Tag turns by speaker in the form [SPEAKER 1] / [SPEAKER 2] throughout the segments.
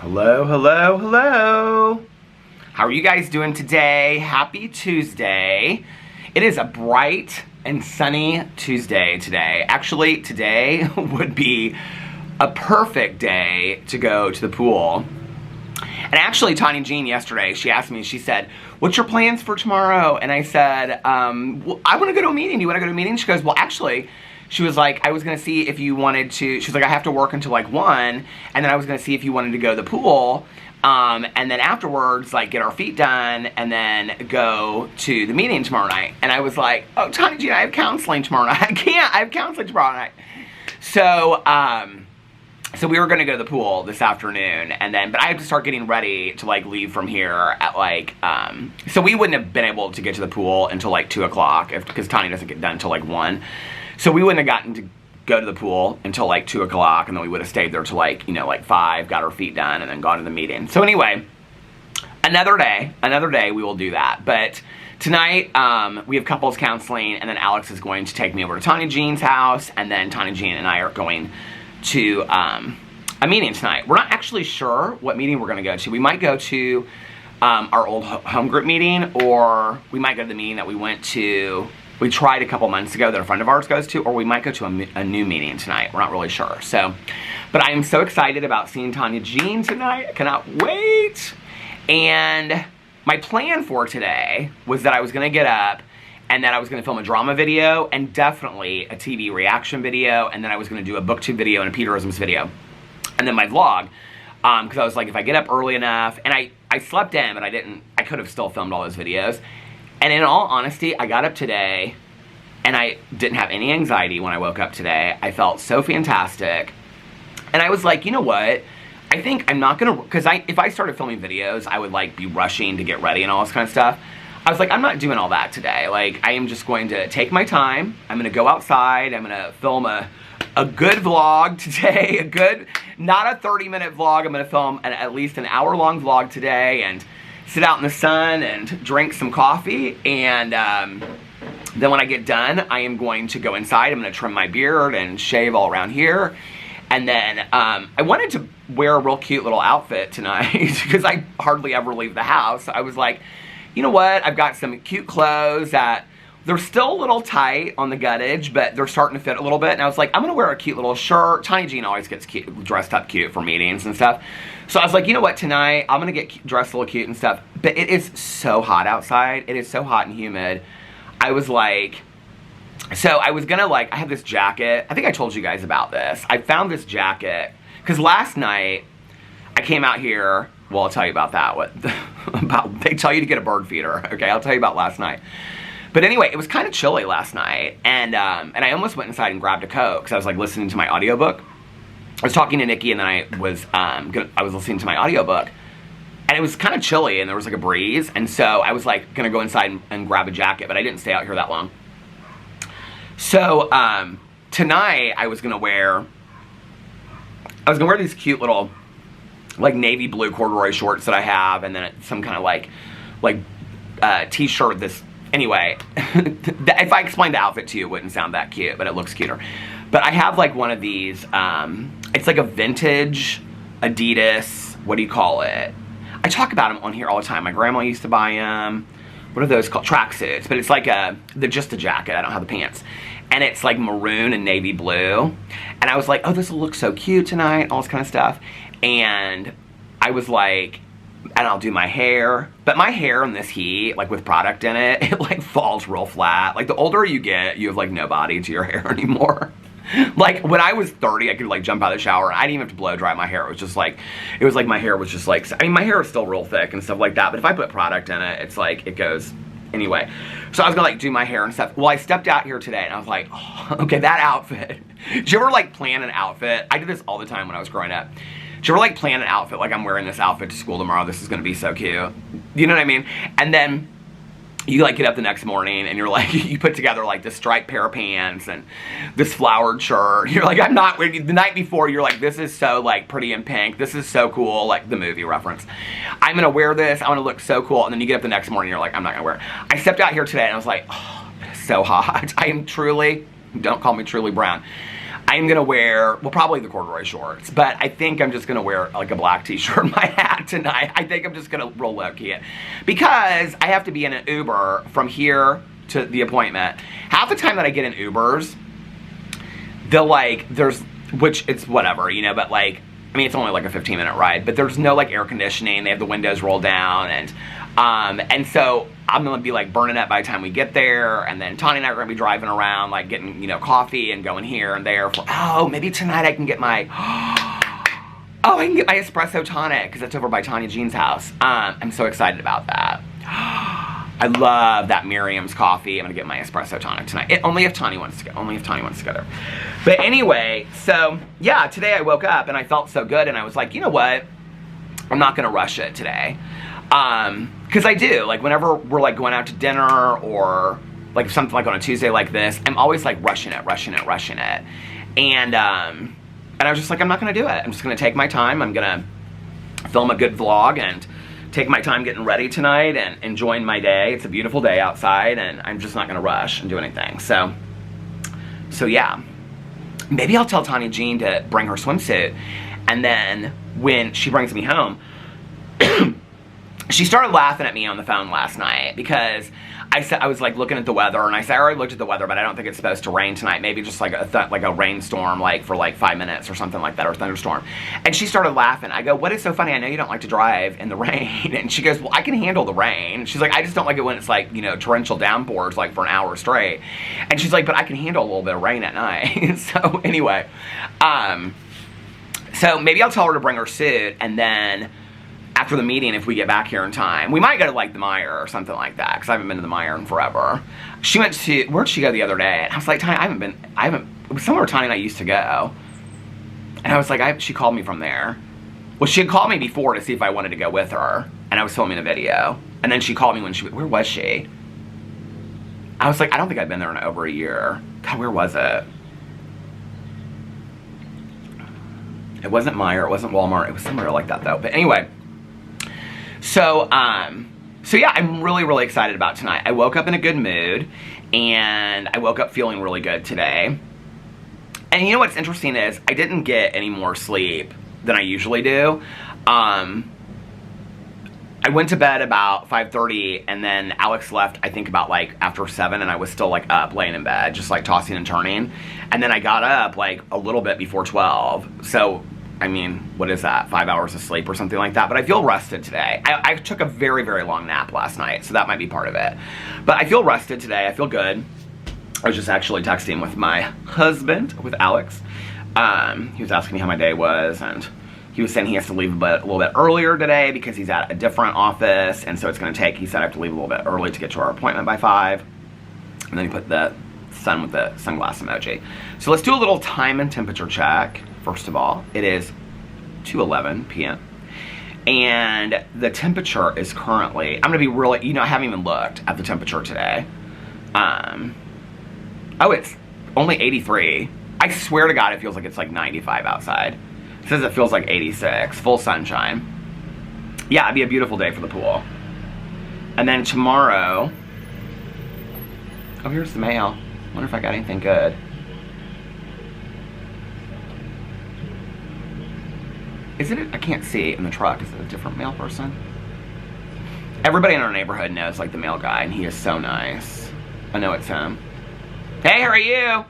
[SPEAKER 1] Hello, hello, hello. How are you guys doing today? Happy Tuesday. It is a bright and sunny Tuesday today. Actually, today would be a perfect day to go to the pool. And actually, Tanya Jean yesterday, she asked me, she said, what's your plans for tomorrow? And I said, well, I want to go to a meeting. Do you want to go to a meeting? She goes, well, actually, she was like, I was going to see if you wanted to, she was like, I have to work until like 1, and then I was going to see if you wanted to go to the pool, and then afterwards, like, get our feet done, and then go to the meeting tomorrow night. And I was like, oh, Tanya Jean, I have counseling tomorrow night. I have counseling tomorrow night. So, so we were going to go to the pool this afternoon, and then, but I had to start getting ready to, like, leave from here at, like, so we wouldn't have been able to get to the pool until, like, 2 o'clock, because Tanya doesn't get done until, like, 1. So we wouldn't have gotten to go to the pool until, like, 2 o'clock, and then we would have stayed there till, like, you know, like, 5, got our feet done, and then gone to the meeting. So anyway, another day we will do that. But tonight, we have couples counseling, and then Alex is going to take me over to Tanya Jean's house, and then Tanya Jean and I are going to a meeting tonight. We're not actually sure what meeting we're going to go to. We might go to our old home group meeting, or we might go to the meeting that we tried a couple months ago that a friend of ours goes to, or we might go to a new meeting tonight. We're not really sure. So, but I am so excited about seeing Tanya Jean tonight. I cannot wait. And my plan for today was that I was going to get up and that I was going to film a drama video and definitely a TV reaction video, and then I was going to do a booktube video and a Peterisms video, and then my vlog, because I was like, if I get up early enough, and I slept in, but I could have still filmed all those videos. And in all honesty, I got up today, and I didn't have any anxiety when I woke up today. I felt so fantastic. And I was like, you know what? I think I'm not going to, because if I started filming videos, I would, like, be rushing to get ready and all this kind of stuff. I was like, I'm not doing all that today. Like, I am just going to take my time. I'm going to go outside. I'm going to film a good vlog today. Not a 30-minute vlog. I'm going to film at least an hour-long vlog today, and sit out in the sun and drink some coffee, and then when I get done, I am going to go inside. I'm going to trim my beard and shave all around here, and then I wanted to wear a real cute little outfit tonight because I hardly ever leave the house. So I was like, you know what, I've got some cute clothes that they're still a little tight on the gut edge, but they're starting to fit a little bit. And I was like, I'm going to wear a cute little shirt. Tanya Jean always gets dressed up cute for meetings and stuff. So I was like, you know what, tonight I'm going to get dressed a little cute and stuff. But it is so hot outside. It is so hot and humid. I was like, so I was going to, like, I have this jacket. I think I told you guys about this. I found this jacket because last night I came out here. Well, I'll tell you about that. They tell you to get a bird feeder. Okay, I'll tell you about last night. But anyway, it was kind of chilly last night, and I almost went inside and grabbed a Coke because I was, like, listening to my audiobook. I was talking to Nikki, and then I was listening to my audiobook, and it was kind of chilly, and there was, like, a breeze, and so I was, like, gonna go inside and grab a jacket, but I didn't stay out here that long. So tonight I was gonna wear these cute little, like, navy blue corduroy shorts that I have, and then some kind of like t-shirt. Anyway, if I explained the outfit to you, it wouldn't sound that cute, but it looks cuter. But I have, like, one of these, it's like a vintage Adidas, what do you call it? I talk about them on here all the time. My grandma used to buy them. What are those called? Tracksuits. But it's like just a jacket. I don't have the pants. And it's like maroon and navy blue. And I was like, oh, this will look so cute tonight, all this kind of stuff. And I was like, and I'll do my hair. But my hair in this heat, like, with product in it, it, like, falls real flat. Like, the older you get, you have, like, no body to your hair anymore. Like, when I was 30, I could, like, jump out of the shower. I didn't even have to blow dry my hair. It was like my hair was just, like, I mean, my hair is still real thick and stuff like that. But if I put product in it, it's like, it goes, anyway. So I was gonna, like, do my hair and stuff. Well, I stepped out here today, and I was like, oh, okay, that outfit. Did you ever, like, plan an outfit? I did this all the time when I was growing up. Did you ever, like, plan an outfit, like, I'm wearing this outfit to school tomorrow, this is gonna be so cute. You know what I mean? And then you, like, get up the next morning, and you're like, you put together, like, this striped pair of pants and this flowered shirt. You're like, I'm not, the night before, you're like, this is so, like, pretty and pink. This is so cool, like, the movie reference. I'm gonna wear this, I'm gonna look so cool. And then you get up the next morning, you're like, I'm not gonna wear it. I stepped out here today, and I was like, oh, it's so hot. I am truly, don't call me truly brown. I am gonna wear, well, probably the corduroy shorts, but I think I'm just gonna wear like a black t-shirt and my hat tonight. I think I'm just gonna roll low-key it. Because I have to be in an Uber from here to the appointment. Half the time that I get in Ubers, they'll like, which it's whatever, you know, but like, I mean, it's only like a 15-minute ride, but there's no like air conditioning. They have the windows rolled down, and so I'm gonna be like burning up by the time we get there, and then Tanya and I are gonna be driving around, like getting, you know, coffee and going here and there for, oh, maybe tonight I can get my, oh, I can get my espresso tonic, because it's over by Tanya Jean's house. I'm so excited about that. I love that Miriam's coffee. I'm gonna get my espresso tonic tonight. Only if Tanya wants to go. Only if Tanya wants to go there. But anyway, so yeah, today I woke up and I felt so good, and I was like, you know what? I'm not gonna rush it today, because I do. Like whenever we're like going out to dinner or like something like on a Tuesday like this, I'm always like rushing it, and I was just like, I'm not gonna do it. I'm just gonna take my time. I'm gonna film a good vlog and take my time getting ready tonight and enjoying my day. It's a beautiful day outside, and I'm just not gonna rush and do anything. So yeah. Maybe I'll tell Tanya Jean to bring her swimsuit, and then when she brings me home, she started laughing at me on the phone last night because I said, I was like looking at the weather, and I said, I already looked at the weather, but I don't think it's supposed to rain tonight. Maybe just like a rainstorm, like for like 5 minutes or something like that, or a thunderstorm. And she started laughing. I go, what is so funny? I know you don't like to drive in the rain. And she goes, well, I can handle the rain. She's like, I just don't like it when it's like, you know, torrential downpours like for an hour straight. And she's like, but I can handle a little bit of rain at night. So anyway, so maybe I'll tell her to bring her suit, and then after the meeting, if we get back here in time, we might go to like the Meijer or something like that, because I haven't been to the Meijer in forever. She went to, where'd she go the other day? And I was like, Tanya, it was somewhere Tanya and I used to go. And I was like, she called me from there. Well, she had called me before to see if I wanted to go with her, and I was filming a video. And then she called me when where was she? I was like, I don't think I've been there in over a year. God, where was it? It wasn't Meijer, it wasn't Walmart, it was somewhere like that though. But anyway. So yeah, I'm really, really excited about tonight. I woke up in a good mood, and I woke up feeling really good today. And you know what's interesting is, I didn't get any more sleep than I usually do. I went to bed about 5:30, and then Alex left, I think about like after 7, and I was still like up, laying in bed, just like tossing and turning. And then I got up like a little bit before 12, so I mean, what is that, 5 hours of sleep or something like that? But I feel rested today. I took a very, very long nap last night, so that might be part of it. But I feel rested today. I feel good. I was just actually texting with my husband, with Alex. He was asking me how my day was, and he was saying he has to leave a little bit earlier today because he's at a different office, and so it's going to take, he said I have to leave a little bit early to get to our appointment by 5. And then he put the sun with the sunglass emoji. So let's do a little time and temperature check. First of all, it is 2:11 p.m. and the temperature is currently, I'm gonna be really, you know, I haven't even looked at the temperature today. Oh, it's only 83. I swear to God, it feels like it's like 95 outside. It says it feels like 86, full sunshine. Yeah, it'd be a beautiful day for the pool. And then tomorrow, oh, here's the mail. Wonder if I got anything good. Is it, I can't see in the truck. Is it a different mail person? Everybody in our neighborhood knows like the mail guy, and he is so nice. I know it's him. Hey, how are you?
[SPEAKER 2] I'm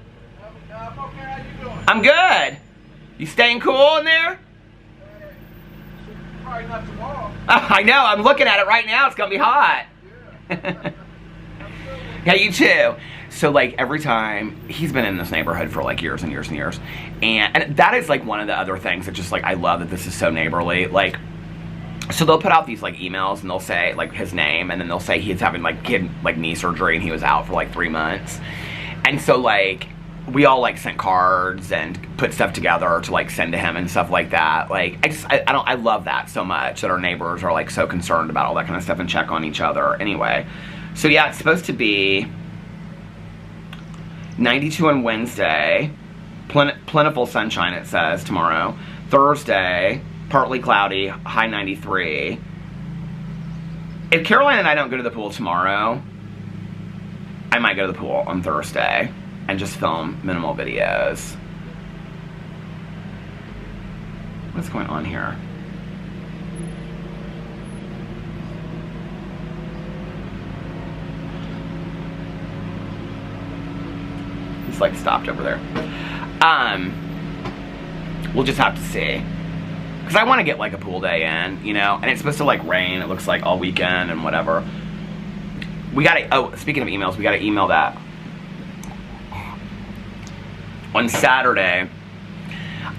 [SPEAKER 2] okay, how you doing?
[SPEAKER 1] I'm good. You staying cool in there?
[SPEAKER 2] Probably not tomorrow.
[SPEAKER 1] I know, I'm looking at it right now. It's gonna be hot.
[SPEAKER 2] Yeah.
[SPEAKER 1] Yeah, you too. So like every time, he's been in this neighborhood for like years and years and years. And that is like one of the other things that just like, I love that this is so neighborly. Like, so they'll put out these like emails, and they'll say like his name, and then they'll say he's having like knee surgery, and he was out for like 3 months. And so like, we all like sent cards and put stuff together to like send to him and stuff like that. Like, I love that so much, that our neighbors are like so concerned about all that kind of stuff and check on each other. Anyway, so yeah, it's supposed to be 92 on Wednesday, plentiful sunshine it says tomorrow. Thursday, partly cloudy, high 93. If Caroline and I don't go to the pool tomorrow, I might go to the pool on Thursday and just film minimal videos. What's going on here? He's like stopped over there. We'll just have to see. Because I want to get like a pool day in, you know, and it's supposed to like rain, it looks like all weekend and whatever. We gotta, oh, speaking of emails, we gotta email that. On Saturday,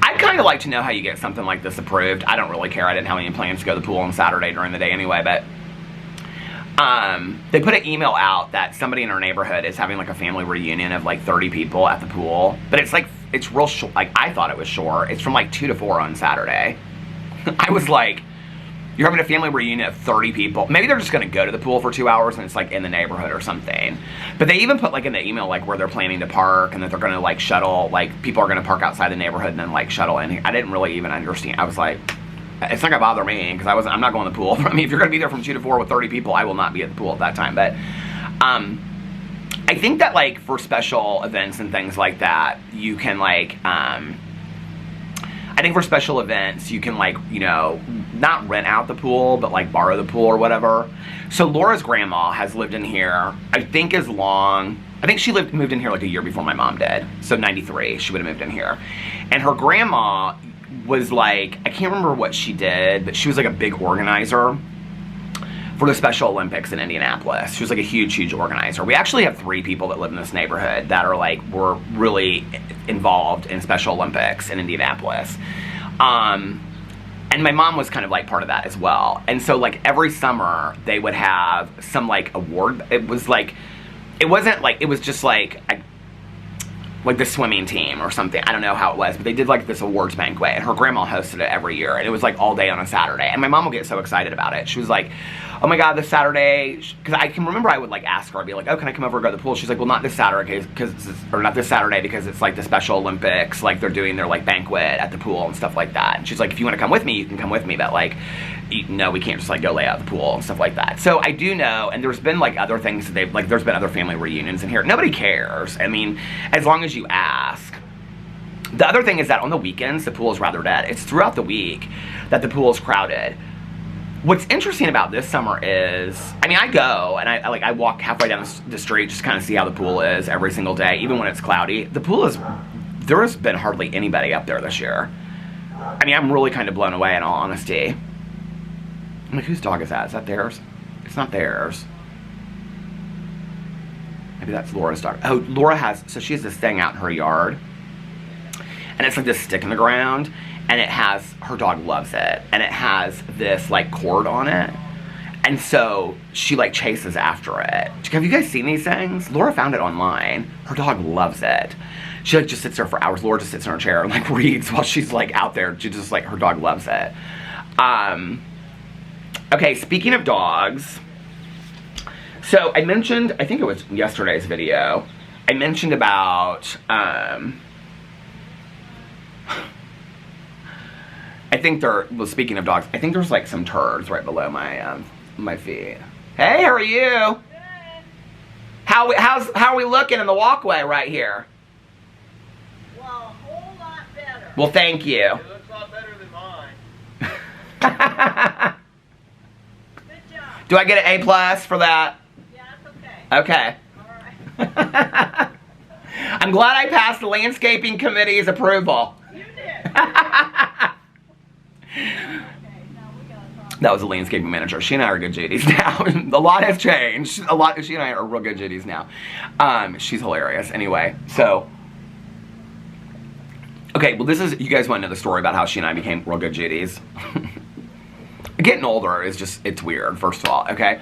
[SPEAKER 1] I'd kind of like to know how you get something like this approved. I don't really care. I didn't have any plans to go to the pool on Saturday during the day anyway, but they put an email out that somebody in our neighborhood is having like a family reunion of like 30 people at the pool. But it's like, it's real short. Like, I thought it was short. It's from like 2 to 4 on Saturday. I was like, you're having a family reunion of 30 people. Maybe they're just going to go to the pool for 2 hours and it's like in the neighborhood or something. But they even put like in the email like where they're planning to park and that they're going to like shuttle, like people are going to park outside the neighborhood and then like shuttle in. I didn't really even understand. I was like, it's not going to bother me because I'm not going to the pool. I mean, if you're going to be there from 2 to 4 with 30 people, I will not be at the pool at that time. But I think that like for special events and things like that, you can like, I think for special events, you can like, you know, not rent out the pool, but like borrow the pool or whatever. So Laura's grandma has lived in here, I think as long, I think she moved in here like a year before my mom did. So 93, she would have moved in here. And her grandma was like, I can't remember what she did, but she was like a big organizer for the Special Olympics in Indianapolis. She was like a huge, huge organizer. We actually have 3 people that live in this neighborhood that are like, were really involved in Special Olympics in Indianapolis. And my mom was kind of like part of that as well. And so like every summer they would have some like award. It was like, it wasn't like, it was just like the swimming team or something. I don't know how it was, but they did like this awards banquet and her grandma hosted it every year and it was like all day on a Saturday. And my mom would get so excited about it. She was like, oh my God, this Saturday, because I can remember I would like ask her, I'd be like, oh, can I come over and go to the pool? She's like, well, not this Saturday or not this Saturday because it's like the Special Olympics, like they're doing their like banquet at the pool and stuff like that. And she's like, if you want to come with me, you can come with me, but like, no, we can't just like go lay out at the pool and stuff like that. So I do know, and there's been like other things that they've, like there's been other family reunions in here. Nobody cares. I mean, as long as you ask. The other thing is that on the weekends, the pool is rather dead. It's throughout the week that the pool is crowded. What's interesting about this summer is, I mean, I go and I walk halfway down the street just kind of see how the pool is every single day, even when it's cloudy. The pool is, there has been hardly anybody up there this year. I mean, I'm really kind of blown away in all honesty. I'm like, whose dog is that? Is that theirs? It's not theirs. Maybe that's Laura's dog. Oh, Laura has, so she has this thing out in her yard. And it's like this stick in the ground. And it has, her dog loves it. And it has this like cord on it. And so she like chases after it. Have you guys seen these things? Laura found it online. Her dog loves it. She like just sits there for hours. Laura just sits in her chair and like reads while she's like out there. She just like, her dog loves it. Okay, speaking of dogs. So I mentioned, I think it was yesterday's video. I mentioned about, I think there, well, speaking of dogs, I think there's like some turds right below my my feet. Hey, how are you?
[SPEAKER 2] Good.
[SPEAKER 1] How are we looking in the walkway right here?
[SPEAKER 2] Well, a whole lot better.
[SPEAKER 1] Well, thank you.
[SPEAKER 2] It looks a lot better than mine. Good job.
[SPEAKER 1] Do I get an A+ for that?
[SPEAKER 2] Yeah, that's okay.
[SPEAKER 1] Okay.
[SPEAKER 2] All right.
[SPEAKER 1] I'm glad I passed the landscaping committee's approval.
[SPEAKER 2] You did.
[SPEAKER 1] That was the landscaping manager. She and I are good Judies now. A lot has changed. She and I are real good Judies now. She's hilarious. Anyway, so. Okay, well this is, you guys want to know the story about how she and I became real good Judies. Getting older is just, it's weird, first of all, okay?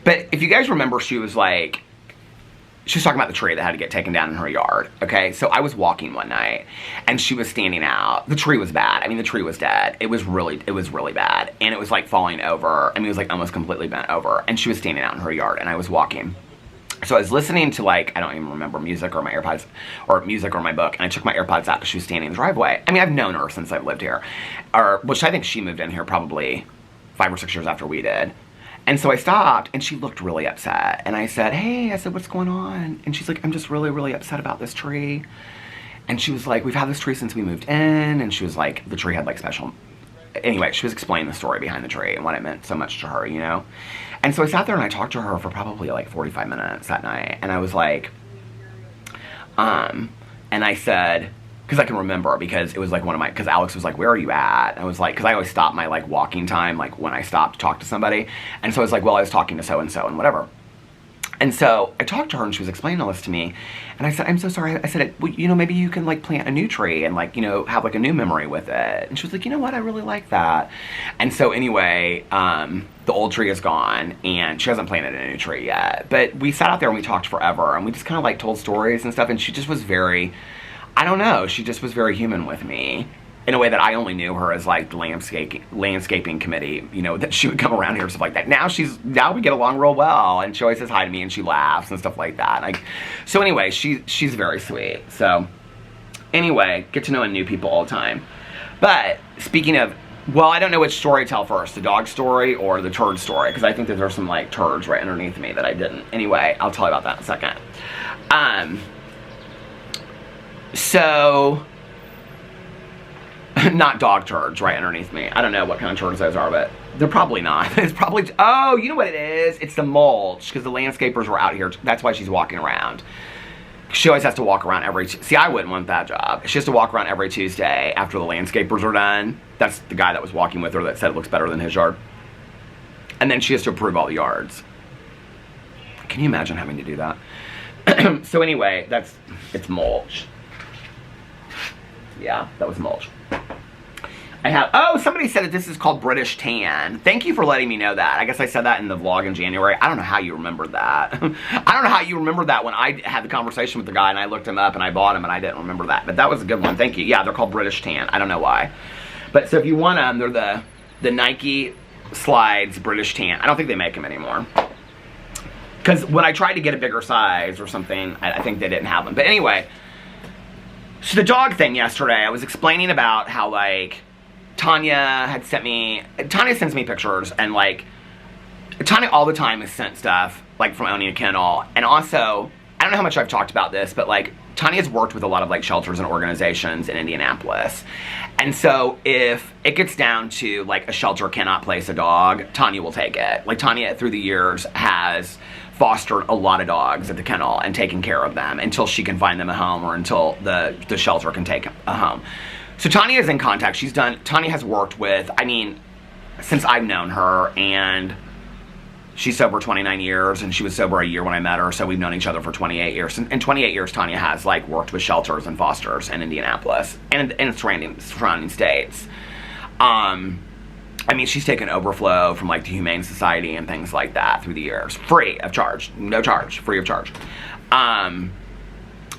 [SPEAKER 1] But if you guys remember, she was talking about the tree that had to get taken down in her yard, okay? So I was walking one night, and she was standing out. The tree was bad. I mean, the tree was dead. It was really bad. And it was, like, falling over. I mean, it was, like, almost completely bent over. And she was standing out in her yard, and I was walking. So I was listening to, like, I don't even remember music or my AirPods, or music or my book, and I took my AirPods out because she was standing in the driveway. I mean, I've known her since I've lived here. Which I think she moved in here probably 5 or 6 years after we did. And so I stopped, and she looked really upset. And I said, hey, what's going on? And she's like, I'm just really, really upset about this tree. And she was like, we've had this tree since we moved in. And she was like, the tree had like special... Anyway, she was explaining the story behind the tree and what it meant so much to her, you know? And so I sat there and I talked to her for probably like 45 minutes that night. And I was like, and I said, because I can remember, because it was like one of my, because Alex was like, where are you at? And I was like, because I always stop my like walking time, like when I stop to talk to somebody. And so I was like, well, I was talking to so-and-so and whatever. And so I talked to her and she was explaining all this to me. And I said, I'm so sorry. I said, well, you know, maybe you can like plant a new tree and like, you know, have like a new memory with it. And she was like, you know what? I really like that. And so anyway, the old tree is gone and she hasn't planted a new tree yet. But we sat out there and we talked forever and we just kind of like told stories and stuff. And she just was very, I don't know, she just was very human with me. In a way that I only knew her as like the landscaping committee, you know, that she would come around here and stuff like that. Now we get along real well, and she always says hi to me and she laughs and stuff like that. Like, so anyway, she's very sweet. So anyway, get to know new people all the time. But speaking of, well, I don't know which story to tell first, the dog story or the turd story, because I think that there's some like turds right underneath me that I didn't. Anyway, I'll tell you about that in a second. So not dog turds right underneath me. I don't know what kind of turds those are, but they're probably not. It's probably, oh, you know what it is? It's the mulch, because the landscapers were out here. That's why she's walking around. She always has to walk around see, I wouldn't want that job. She has to walk around every Tuesday after the landscapers are done. That's the guy that was walking with her that said it looks better than his yard. And then she has to approve all the yards. Can you imagine having to do that? So anyway, it's mulch. Yeah, that was mulch. Oh, somebody said that this is called British tan. Thank you for letting me know that. I guess I said that in the vlog in January. I don't know how you remembered that. I don't know how you remembered that when I had the conversation with the guy and I looked him up and I bought him and I didn't remember that. But that was a good one. Thank you. Yeah, they're called British tan. I don't know why. But so if you want them, they're the Nike Slides British tan. I don't think they make them anymore. Because when I tried to get a bigger size or something, I think they didn't have them. But anyway, so the dog thing yesterday, I was explaining about how, like, Tanya sends me pictures, and, like, Tanya all the time has sent stuff, like, from owning a kennel. And also, I don't know how much I've talked about this, but, like, Tanya's worked with a lot of, like, shelters and organizations in Indianapolis. And so if it gets down to, like, a shelter cannot place a dog, Tanya will take it. Like, Tanya, through the years, has fostered a lot of dogs at the kennel and taken care of them until she can find them a home or until the shelter can take a home. So Tanya is in contact. Tanya has worked with, I mean, since I've known her, and she's sober 29 years, and she was sober a year when I met her, so we've known each other for 28 years. In 28 years, Tanya has, like, worked with shelters and fosters in Indianapolis and in surrounding states. I mean, she's taken overflow from, like, the Humane Society and things like that through the years. Free of charge. No charge. Free of charge.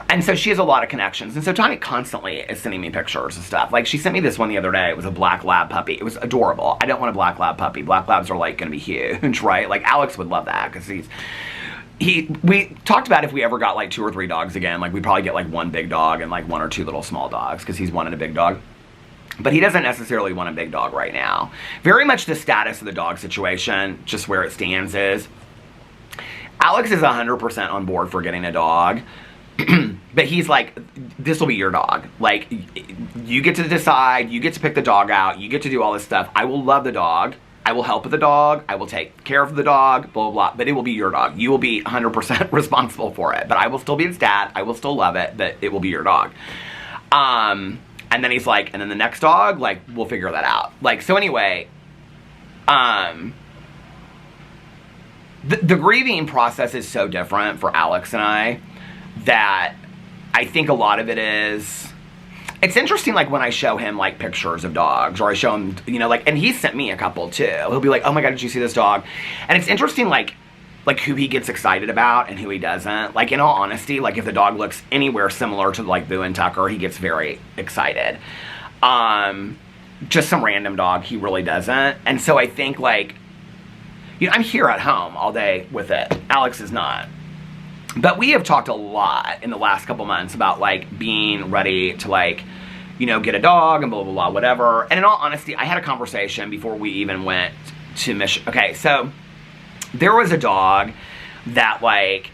[SPEAKER 1] And so she has a lot of connections. And so Tanya constantly is sending me pictures and stuff. Like, she sent me this one the other day. It was a black lab puppy. It was adorable. I don't want a black lab puppy. Black labs are, like, going to be huge, right? Like, Alex would love that because we talked about if we ever got, like, 2 or 3 dogs again, like, we'd probably get, like, 1 big dog and, like, 1 or 2 little small dogs because he's wanted a big dog. But he doesn't necessarily want a big dog right now. Very much the status of the dog situation, just where it stands is, Alex is 100% on board for getting a dog. But he's like, this will be your dog. Like, you get to decide, you get to pick the dog out, you get to do all this stuff. I will love the dog. I will help with the dog. I will take care of the dog, blah, blah, blah. But it will be your dog. You will be 100% responsible for it. But I will still be its dad. I will still love it, but it will be your dog. And then he's like, and then the next dog, like, we'll figure that out. Like, so anyway, the grieving process is so different for Alex and I that I think a lot of it is, it's interesting, like, when I show him, like, pictures of dogs, or I show him, you know, like, and he's sent me a couple, too. He'll be like, oh my God, did you see this dog? And it's interesting, like who he gets excited about and who he doesn't. Like, in all honesty, like, if the dog looks anywhere similar to, like, Boo and Tucker, he gets very excited. Just some random dog, he really doesn't. And so I think, like, you know, I'm here at home all day with it. Alex is not. But we have talked a lot in the last couple months about, like, being ready to, like, you know, get a dog and blah, blah, blah, whatever. And in all honesty, I had a conversation before we even went to Michigan. Okay, so there was a dog that, like,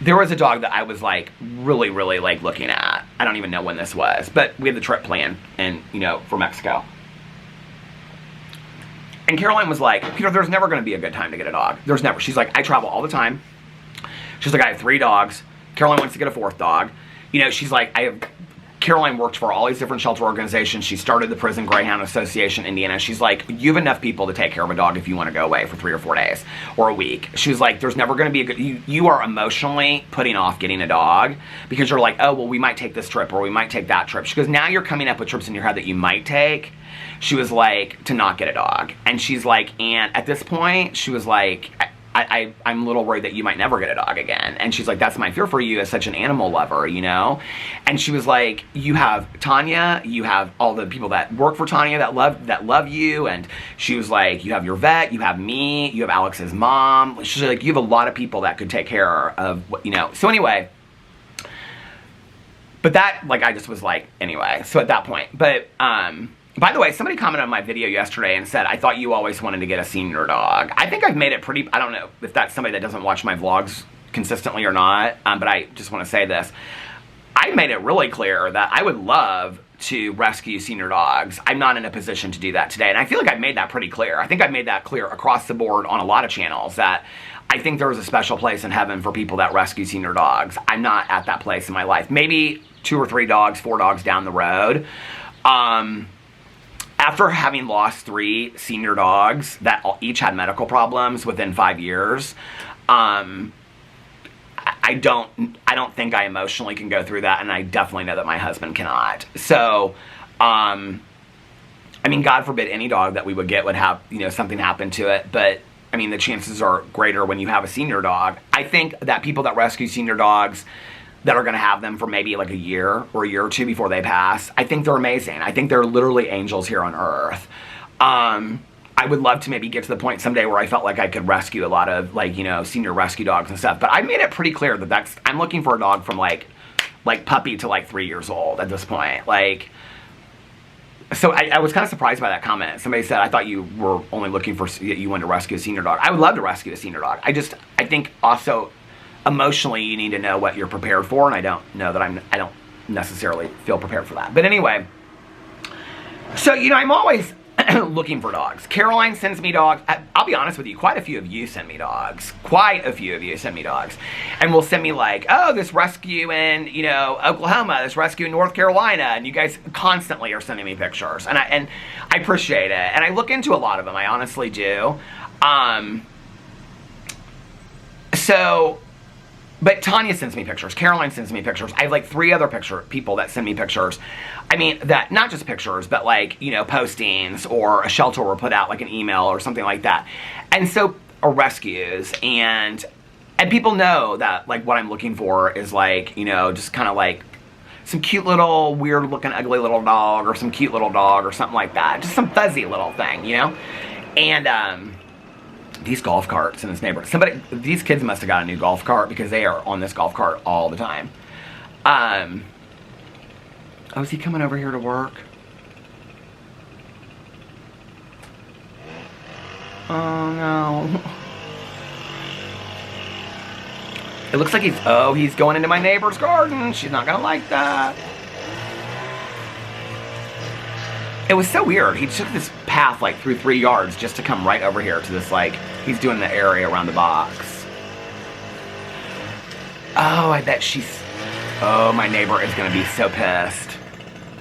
[SPEAKER 1] there was a dog that I was like really, really like looking at. I don't even know when this was, but we had the trip planned and, you know, for Mexico. And Caroline was like, Peter, there's never going to be a good time to get a dog. There's never. She's like, I travel all the time. She's like, I have 3 dogs. Caroline wants to get a 4th dog. You know, she's like, Caroline worked for all these different shelter organizations. She started the Prison Greyhound Association in Indiana. She's like, you have enough people to take care of a dog if you want to go away for 3 or 4 days or a week. She was like, there's never going to be a good, you are emotionally putting off getting a dog because you're like, oh, well, we might take this trip or we might take that trip. She goes, now you're coming up with trips in your head that you might take. She was like, to not get a dog. And she's like, and at this point, she was like, I'm a little worried that you might never get a dog again. And she's like, that's my fear for you as such an animal lover, you know? And she was like, you have Tanya, you have all the people that work for Tanya that love you. And she was like, you have your vet, you have me, you have Alex's mom. She's like, you have a lot of people that could take care of what, you know? So anyway, but that, like, I just was like, anyway, so at that point, but, by the way, somebody commented on my video yesterday and said, I thought you always wanted to get a senior dog. I think I've made it pretty, I don't know if that's somebody that doesn't watch my vlogs consistently or not, but I just want to say this. I made it really clear that I would love to rescue senior dogs. I'm not in a position to do that today, and I feel like I've made that pretty clear. I think I've made that clear across the board on a lot of channels that I think there is a special place in heaven for people that rescue senior dogs. I'm not at that place in my life. Maybe 2 or 3 dogs, 4 dogs down the road. After having lost 3 senior dogs that each had medical problems within 5 years, I don't think I emotionally can go through that, and I definitely know that my husband cannot. So, I mean, God forbid any dog that we would get would have, you know, something happen to it, but I mean, the chances are greater when you have a senior dog. I think that people that rescue senior dogs that are going to have them for maybe like a year or 2 before they pass, I think they're amazing. I think they're literally angels here on earth. I would love to maybe get to the point someday where I felt like I could rescue a lot of, like, you know, senior rescue dogs and stuff. But I made it pretty clear that I'm looking for a dog from like puppy to like 3 years old at this point. Like, so I was kind of surprised by that comment. Somebody said, I thought you were only looking for, you wanted to rescue a senior dog. I would love to rescue a senior dog. I think also emotionally you need to know what you're prepared for, and I don't know that I don't necessarily feel prepared for that. But anyway, so, you know, I'm always looking for dogs. Caroline sends me dogs. I'll be honest with you, quite a few of you send me dogs. Quite a few of you send me dogs. And will send me like, oh, this rescue in, you know, Oklahoma, this rescue in North Carolina, and you guys constantly are sending me pictures. And I appreciate it. And I look into a lot of them, I honestly do. But Tanya sends me pictures. Caroline sends me pictures. I have like 3 other people that send me pictures. I mean, that not just pictures, but like, you know, postings, or a shelter will put out like an email or something like that. And so, or rescues, and people know that like what I'm looking for is like, you know, just kind of like some cute little weird looking ugly little dog, or some cute little dog, or something like that. Just some fuzzy little thing, you know? And these golf carts in this neighborhood. These kids must have got a new golf cart because they are on this golf cart all the time. Oh, is he coming over here to work? Oh, no. It looks like he's going into my neighbor's garden. She's not gonna like that. It was so weird. He took this path like through 3 yards just to come right over here to this, like, he's doing the area around the box. Oh, I bet oh, my neighbor is gonna be so pissed.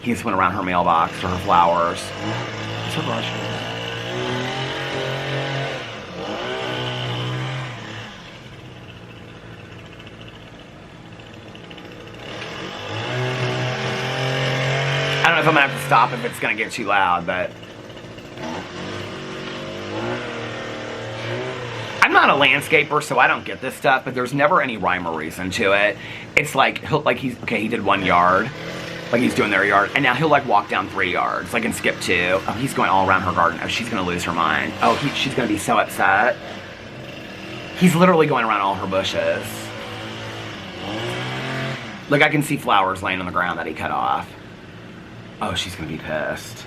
[SPEAKER 1] He just went around her mailbox for her flowers. What's her brush? I don't know if I'm gonna have to stop if it's gonna get too loud, but I'm not a landscaper, so I don't get this stuff, but there's never any rhyme or reason to it. It's like, he did 1 yard, like he's doing their yard, and now he'll like walk down 3 yards, like and skip 2. Oh, he's going all around her garden. Oh, she's gonna lose her mind. Oh, she's gonna be so upset. He's literally going around all her bushes. Like, I can see flowers laying on the ground that he cut off. Oh, she's gonna be pissed.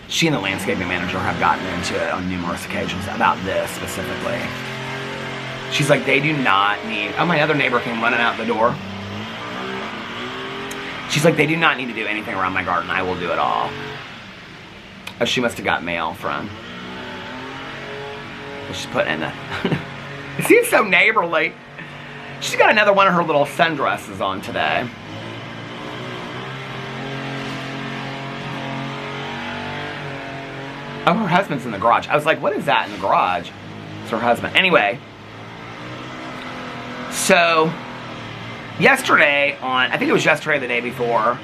[SPEAKER 1] She and the landscaping manager have gotten into it on numerous occasions about this specifically. She's like, they do not need... Oh, my other neighbor came running out the door. She's like, they do not need to do anything around my garden. I will do it all. Oh, she must have got mail from... She's putting in the... It seems so neighborly. She's got another one of her little sundresses on today. Oh, her husband's in the garage. I was like, what is that in the garage? It's her husband. Anyway. So, yesterday on... I think it was yesterday or the day before.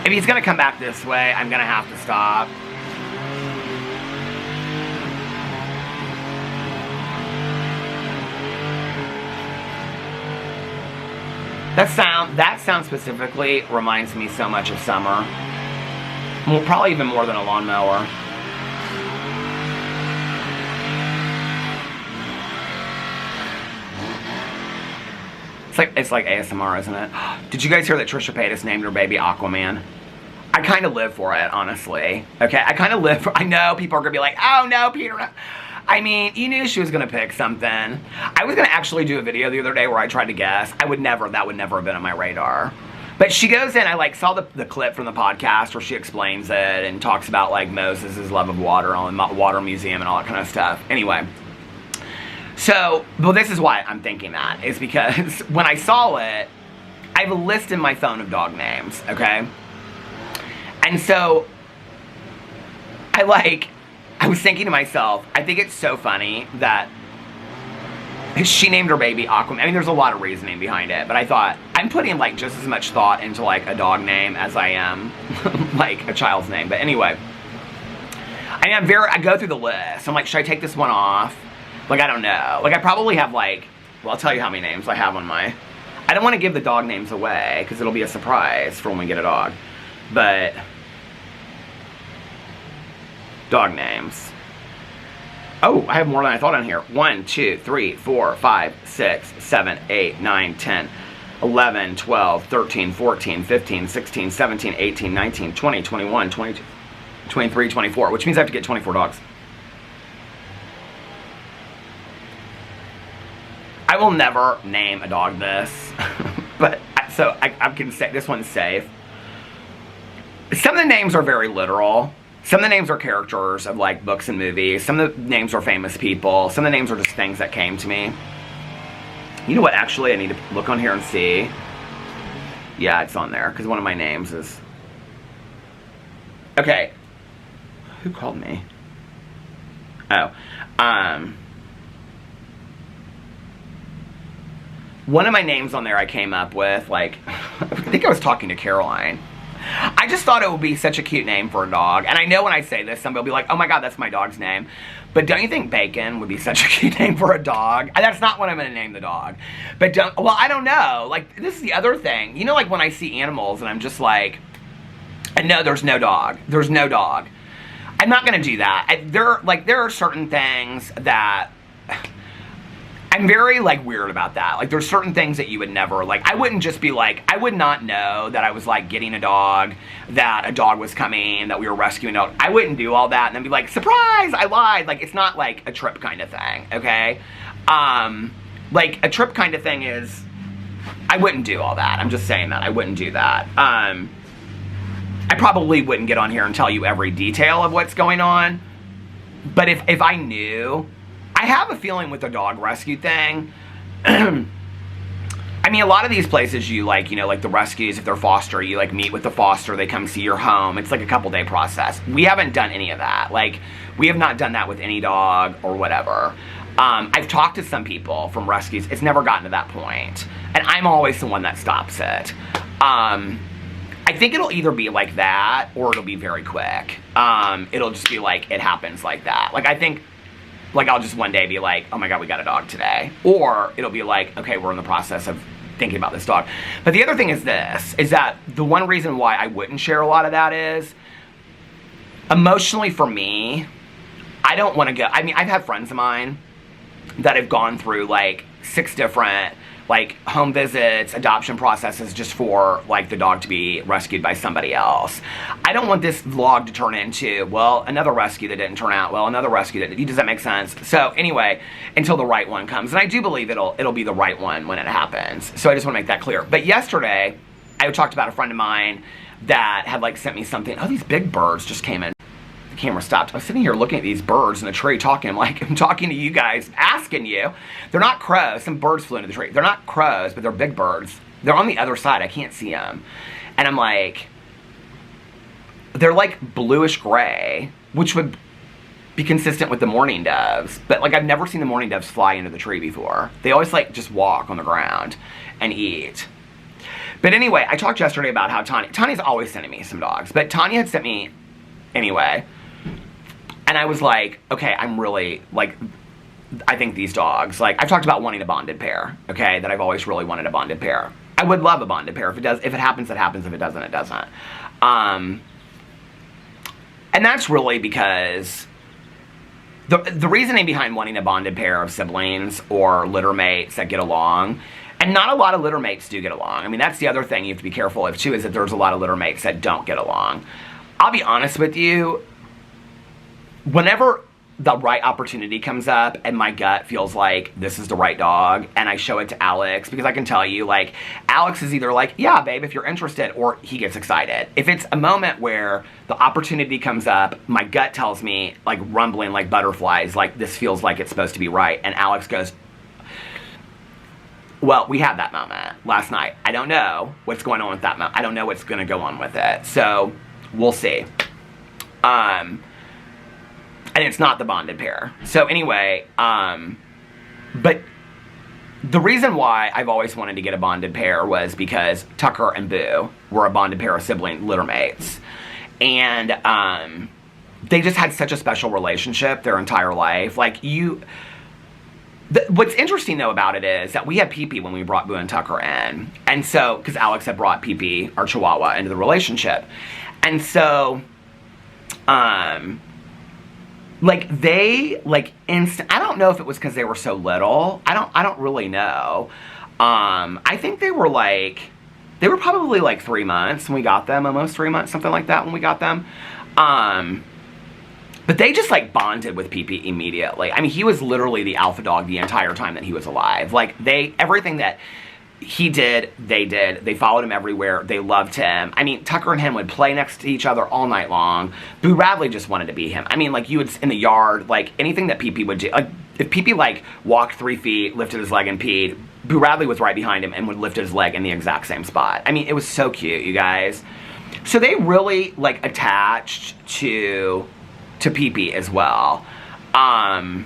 [SPEAKER 1] If he's going to come back this way, I'm going to have to stop. That sound specifically reminds me so much of summer. Well, probably even more than a lawnmower. It's like ASMR, isn't it? Did you guys hear that Trisha Paytas named her baby Aquaman? I kind of live for it, honestly. Okay, I kind of live for... I know people are going to be like, oh no, Peter. I mean, you knew she was going to pick something. I was going to actually do a video the other day where I tried to guess. That would never have been on my radar. But she goes in, I like saw the clip from the podcast where she explains it and talks about like Moses' love of water and the water museum and all that kind of stuff. Anyway. So, well, this is why I'm thinking that, is because when I saw it, I have a list in my phone of dog names, okay? And so, I was thinking to myself, I think it's so funny that she named her baby Aquaman. I mean, there's a lot of reasoning behind it, but I thought, I'm putting, like, just as much thought into, like, a dog name as I am, like, a child's name. But anyway, I mean, I go through the list. I'm like, should I take this one off? Like, I don't know. Like, I probably have, like, well, I'll tell you how many names I have on my... I don't want to give the dog names away, because it'll be a surprise for when we get a dog. But... dog names. Oh, I have more than I thought on here. 1, 2, 3, 4, 5, 6, 7, 8, 9, 10, 11, 12, 13, 14, 15, 16, 17, 18, 19, 20, 21, 22, 23, 24, which means I have to get 24 dogs. I will never name a dog this, but so I can say this one's safe. Some of the names are very literal. Some of the names are characters of like books and movies. Some of the names are famous people. Some of the names are just things that came to me. You know what, actually, I need to look on here and see. Yeah, it's on there, because one of my names is... Okay. Who called me? Oh. One of my names on there I came up with, like, I think I was talking to Caroline. I just thought it would be such a cute name for a dog. And I know when I say this, somebody will be like, oh my god, that's my dog's name. But don't you think Bacon would be such a cute name for a dog? That's not what I'm going to name the dog. But well, I don't know. Like, this is the other thing. You know, like when I see animals and I'm just like, no, there's no dog. There's no dog. I'm not going to do that. There are certain things that... I'm very, like, weird about that. Like, there's certain things that you would never, like, I wouldn't just be like, I would not know that I was, like, getting a dog, that a dog was coming, that we were rescuing a dog. I wouldn't do all that and then be like, surprise, I lied. Like, it's not, like, a trip kind of thing, okay? Like, a trip kind of thing is, I wouldn't do all that. I'm just saying that. I wouldn't do that. I probably wouldn't get on here and tell you every detail of what's going on. But if I knew... I have a feeling with the dog rescue thing, I mean, a lot of these places you like, you know, like the rescues, if they're foster, you like meet with the foster, they come see your home. It's like a couple-day process. We haven't done any of that. Like, we have not done that with any dog or whatever. I've talked to some people from rescues. It's never gotten to that point. And I'm always the one that stops it. I think it'll either be like that or it'll be very quick. It'll just be like, it happens like that. Like, I think... Like, I'll just one day be like, oh my god, we got a dog today. Or it'll be like, okay, we're in the process of thinking about this dog. But the other thing is this, is that the one reason why I wouldn't share a lot of that is, emotionally for me, I don't want to go, I mean, I've had friends of mine that have gone through like 6 different like home visits, adoption processes just for like the dog to be rescued by somebody else. I don't want this vlog to turn into, well, another rescue that didn't turn out well, another rescue that, does that make sense? So anyway, until the right one comes. And I do believe it'll be the right one when it happens. So I just want to make that clear. But yesterday, I talked about a friend of mine that had like sent me something. Oh, these big birds just came in. The camera stopped. I was sitting here looking at these birds in the tree talking. I'm talking to you guys, asking you. They're not crows. Some birds flew into the tree. They're not crows, but they're big birds. They're on the other side. I can't see them. And I'm like, they're like bluish gray, which would be consistent with the mourning doves. But like I've never seen the mourning doves fly into the tree before. They always like just walk on the ground and eat. But anyway, I talked yesterday about how Tanya's always sending me some dogs, but Tanya had sent me anyway. And I was like, okay, I'm really, like, I think these dogs, like, I've talked about wanting a bonded pair, okay, that I've always really wanted a bonded pair. I would love a bonded pair. If it happens, it happens. If it doesn't, it doesn't. And that's really because the reasoning behind wanting a bonded pair of siblings or litter mates that get along, and not a lot of litter mates do get along. I mean, that's the other thing you have to be careful of, too, is that there's a lot of litter mates that don't get along. I'll be honest with you, whenever the right opportunity comes up and my gut feels like this is the right dog and I show it to Alex, because I can tell you, like, Alex is either like, yeah, babe, if you're interested, or he gets excited. If it's a moment where the opportunity comes up, my gut tells me, like, rumbling like butterflies, like, this feels like it's supposed to be right, and Alex goes, well, we had that moment last night. I don't know what's going on with that moment. I don't know what's going to go on with it. So, we'll see. And it's not the bonded pair. So anyway, but the reason why I've always wanted to get a bonded pair was because Tucker and Boo were a bonded pair of sibling litter mates. And they just had such a special relationship their entire life. Like, what's interesting, though, about it is that we had Pee-Pee when we brought Boo and Tucker in. And so, because Alex had brought Pee-Pee, our Chihuahua, into the relationship. And so, like, they, like, I don't know if it was because they were so little. I don't really know. I think they were probably like 3 months when we got them, almost 3 months, something like that when we got them. But they just, like, bonded with Pee-Pee immediately. I mean, he was literally the alpha dog the entire time that he was alive. Like, everything that he did, they did. They followed him everywhere. They loved him. I mean, Tucker and him would play next to each other all night long. Boo Radley just wanted to be him. I mean, like, you would, in the yard, like, anything that Pee-Pee would do. Like, if Pee-Pee, like, walked 3 feet, lifted his leg and peed, Boo Radley was right behind him and would lift his leg in the exact same spot. I mean, it was so cute, you guys. So they really, like, attached to Pee-Pee as well. And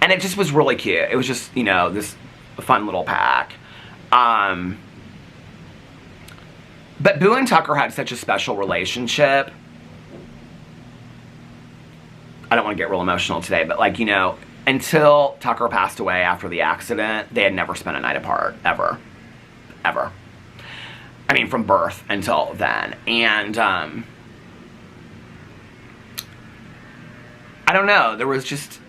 [SPEAKER 1] it just was really cute. It was just, you know, this fun little pack. But Boo and Tucker had such a special relationship. I don't want to get real emotional today, but, like, you know, until Tucker passed away after the accident, they had never spent a night apart, ever. Ever. I mean, from birth until then. And, I don't know, there was just,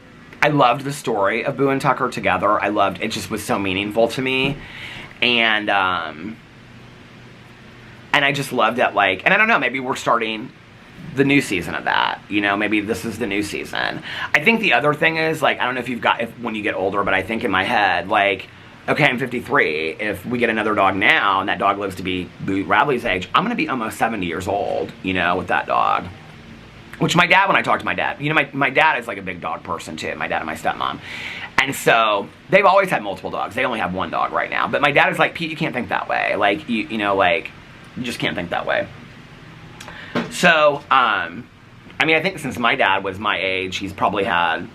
[SPEAKER 1] I loved the story of Boo and Tucker together. It just was so meaningful to me. And I just loved it, like, and I don't know, maybe we're starting the new season of that, you know, maybe this is the new season. I think the other thing is, like, I don't know if when you get older, but I think in my head, like, okay, I'm 53, if we get another dog now, and that dog lives to be Boo Radley's age, I'm gonna be almost 70 years old, you know, with that dog. Which my dad, when I talk to my dad, you know, my dad is like a big dog person too, my dad and my stepmom. And so, they've always had multiple dogs. They only have one dog right now. But my dad is like, Pete, you can't think that way. Like, you know, like, you just can't think that way. So, I mean, I think since my dad was my age, he's probably got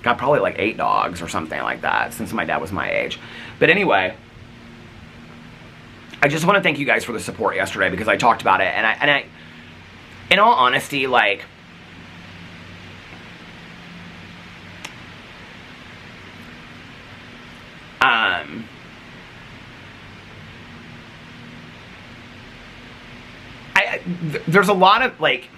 [SPEAKER 1] probably like 8 dogs or something like that, since my dad was my age. But anyway, I just want to thank you guys for the support yesterday, because I talked about it, and I in all honesty, like, there's a lot of, like,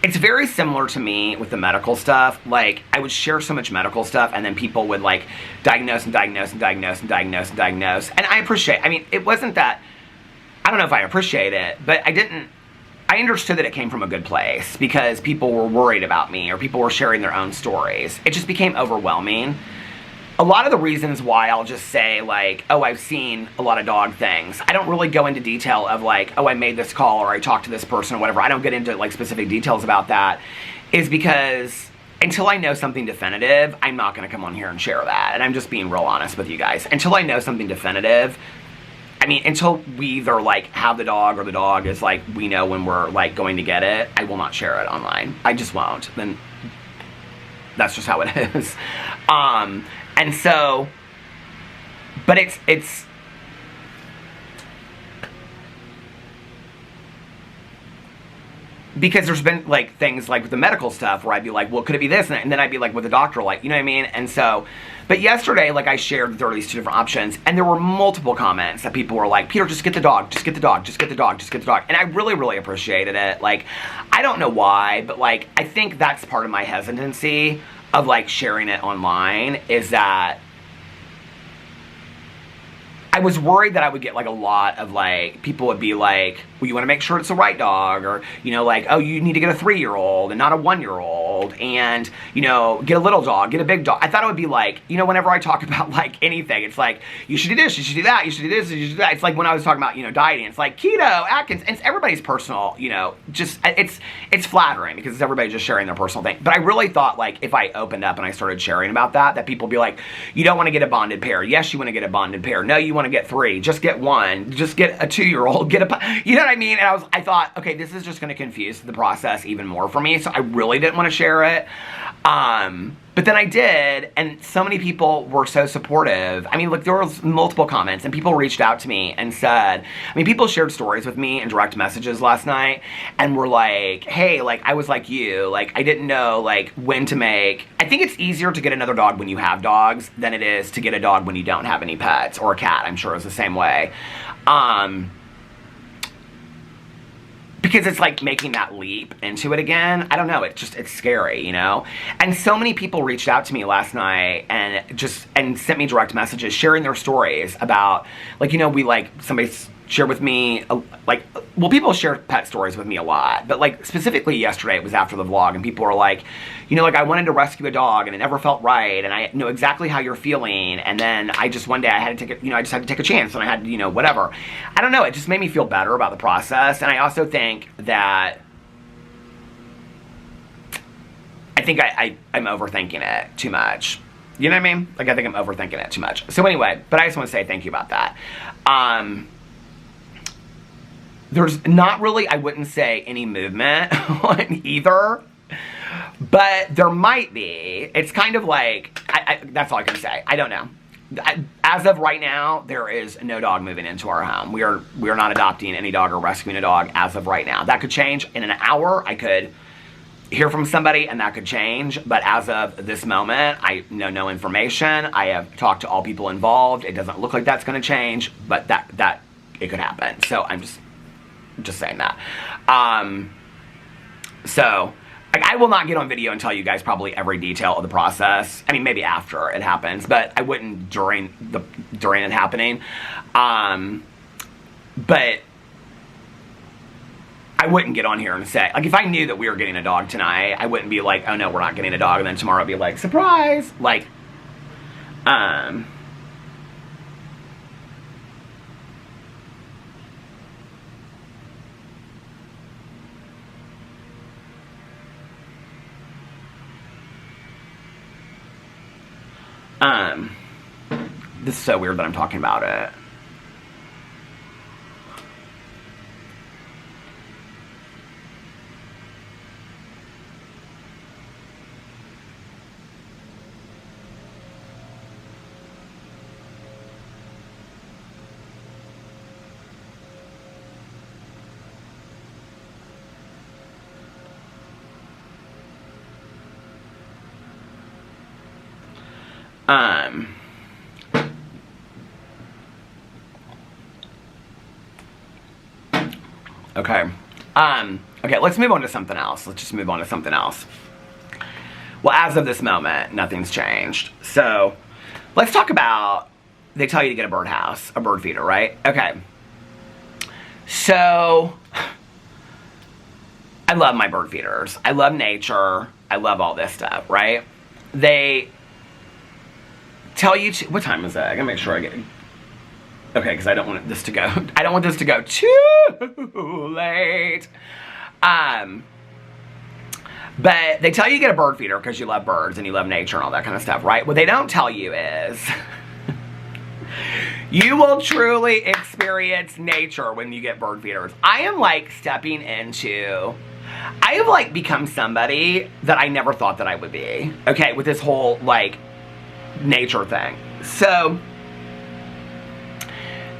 [SPEAKER 1] It's very similar to me with the medical stuff. Like, I would share so much medical stuff, and then people would, like, diagnose and diagnose and diagnose and diagnose and diagnose. And I appreciate, I mean, it wasn't that, I don't know if I appreciate it, but I understood that it came from a good place because people were worried about me or people were sharing their own stories. It just became overwhelming. A lot of the reasons why I'll just say, like, oh, I've seen a lot of dog things. I don't really go into detail of, like, oh, I made this call or I talked to this person or whatever. I don't get into, like, specific details about that, is because until I know something definitive, I'm not going to come on here and share that. And I'm just being real honest with you guys. Until I know something definitive, I mean, until we either, like, have the dog or the dog is, like, we know when we're, like, going to get it, I will not share it online. I just won't. Then that's just how it is. And so, but it's, because there's been, like, things, like, with the medical stuff where I'd be like, well, could it be this? And then I'd be, like, with the doctor, like, you know what I mean? And so, but yesterday, like, I shared that there were these 2 different options, and there were multiple comments that people were like, Peter, just get the dog, just get the dog, just get the dog, just get the dog. And I really, really appreciated it. Like, I don't know why, but, like, I think that's part of my hesitancy of, like, sharing it online, is that I was worried that I would get, like, a lot of, like, people would be like, well, you want to make sure it's the right dog, or, you know, like, oh, you need to get a 3-year-old and not a 1-year-old, and, you know, get a little dog, get a big dog. I thought it would be like, you know, whenever I talk about, like, anything, it's like, you should do this, you should do that, you should do this, you should do that. It's like when I was talking about, you know, dieting, it's like keto, Atkins, and it's everybody's personal, you know, just, it's flattering because it's everybody just sharing their personal thing. But I really thought, like, if I opened up and I started sharing about that people would be like, you don't want to get a bonded pair. Yes, you want to get a bonded pair. No, you want to get 3. Just get 1. Just get a 2-year-old. Get a, you know what I mean? And I thought, okay, this is just going to confuse the process even more for me. So I really didn't want to share it. But then I did, and so many people were so supportive. I mean, look, there was multiple comments, and people reached out to me and said, I mean, people shared stories with me in direct messages last night, and were like, hey, like, I was like you, like, I didn't know, like, when to make. I think it's easier to get another dog when you have dogs than it is to get a dog when you don't have any pets, or a cat, I'm sure is the same way. Because it's like making that leap into it again. I don't know, it's scary, you know? And so many people reached out to me last night and sent me direct messages sharing their stories about, like, you know, somebody shared with me, well, people share pet stories with me a lot, but, like, specifically yesterday, it was after the vlog, and people were like, you know, like, I wanted to rescue a dog, and it never felt right, and I know exactly how you're feeling, and then one day I had to take I just had to take a chance, and I had to, you know, whatever. I don't know, it just made me feel better about the process, and I also think that, I'm overthinking it too much. You know what I mean? Like, I think I'm overthinking it too much. So anyway, but I just want to say thank you about that. There's not really, I wouldn't say, any movement on either, but there might be. It's kind of like, that's all I can say. I don't know. As of right now, there is no dog moving into our home. We are not adopting any dog or rescuing a dog as of right now. That could change in an hour. I could hear from somebody and that could change, but as of this moment, I know no information. I have talked to all people involved. It doesn't look like that's going to change, but that it could happen. So I'm just saying that. So, like, I will not get on video and tell you guys probably every detail of the process. I mean, maybe after it happens, but I wouldn't during it happening. But I wouldn't get on here and say, like, if I knew that we were getting a dog tonight, I wouldn't be like, oh no, we're not getting a dog, and then tomorrow I'd be like, surprise! Like, this is so weird that I'm talking about it. Okay. Okay, let's move on to something else. Let's just move on to something else. Well, as of this moment, nothing's changed. So, let's talk about, they tell you to get a birdhouse, a bird feeder, right? Okay. So, I love my bird feeders. I love nature. I love all this stuff, right? They tell you to, what time is it? I gotta make sure I get, okay, because I don't want this to go, I don't want this to go too late. But they tell you to get a bird feeder because you love birds and you love nature and all that kind of stuff, right? What they don't tell you is you will truly experience nature when you get bird feeders. I am like stepping into, I have like become somebody that I never thought that I would be, okay, with this whole like nature thing. So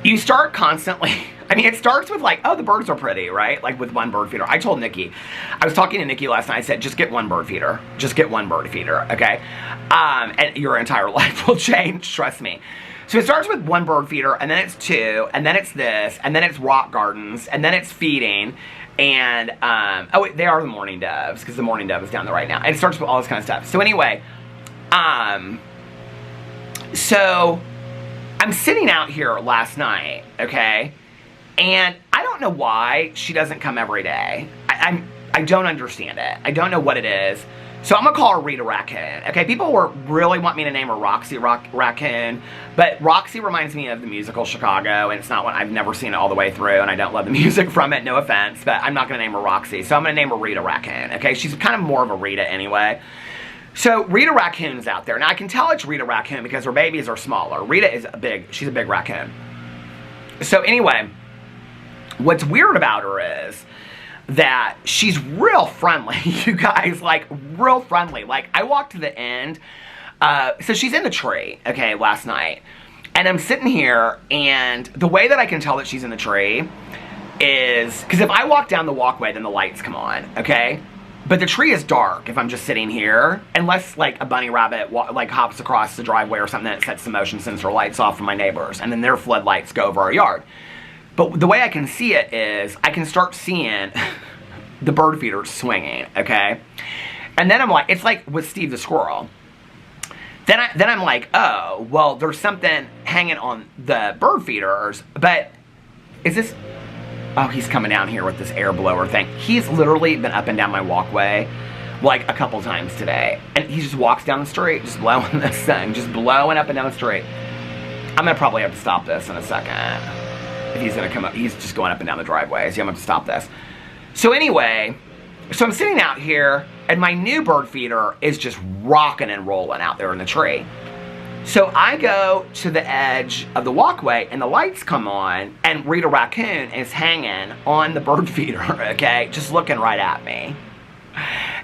[SPEAKER 1] you start constantly, I mean, it starts with like, oh, the birds are pretty, right? Like with one bird feeder. I told Nikki, I was talking to Nikki last night, I said, just get one bird feeder. Just get one bird feeder, okay? And your entire life will change, trust me. So it starts with one bird feeder, and then it's two, and then it's this, and then it's rock gardens, and then it's feeding, and, oh, wait, they are the mourning doves, because the mourning dove is down there right now. And it starts with all this kind of stuff. So anyway, so I'm sitting out here last night, okay? And I don't know why she doesn't come every day. I don't understand it. I don't know what it is. So I'm gonna call her Rita Raccoon. Okay, people really want me to name her Roxy Raccoon, but Roxy reminds me of the musical Chicago, and it's not one, I've never seen it all the way through, and I don't love the music from it, no offense, but I'm not gonna name her Roxy, so I'm gonna name her Rita Raccoon. Okay, she's kind of more of a Rita anyway. So Rita Raccoon's out there. Now I can tell it's Rita Raccoon because her babies are smaller. Rita is she's a big raccoon. So anyway, what's weird about her is that she's real friendly, you guys, like, real friendly. Like, I walked to the end, so she's in the tree, okay, last night, and I'm sitting here, and the way that I can tell that she's in the tree is, because if I walk down the walkway, then the lights come on, okay? But the tree is dark if I'm just sitting here, unless, like, a bunny rabbit, like, hops across the driveway or something that sets the motion sensor lights off from my neighbors, and then their floodlights go over our yard. But the way I can see it is, I can start seeing the bird feeders swinging, okay? And then I'm like, it's like with Steve the squirrel. Then I'm like, oh, well, there's something hanging on the bird feeders, but is this, oh, he's coming down here with this air blower thing. He's literally been up and down my walkway like a couple times today. And he just walks down the street, just blowing this thing, just blowing up and down the street. I'm gonna probably have to stop this in a second. If he's gonna come up, he's just going up and down the driveway, so I'm gonna have to stop this. So anyway, so I'm sitting out here, and my new bird feeder is just rocking and rolling out there in the tree. So I go to the edge of the walkway, and the lights come on, and Rita Raccoon is hanging on the bird feeder, okay, just looking right at me.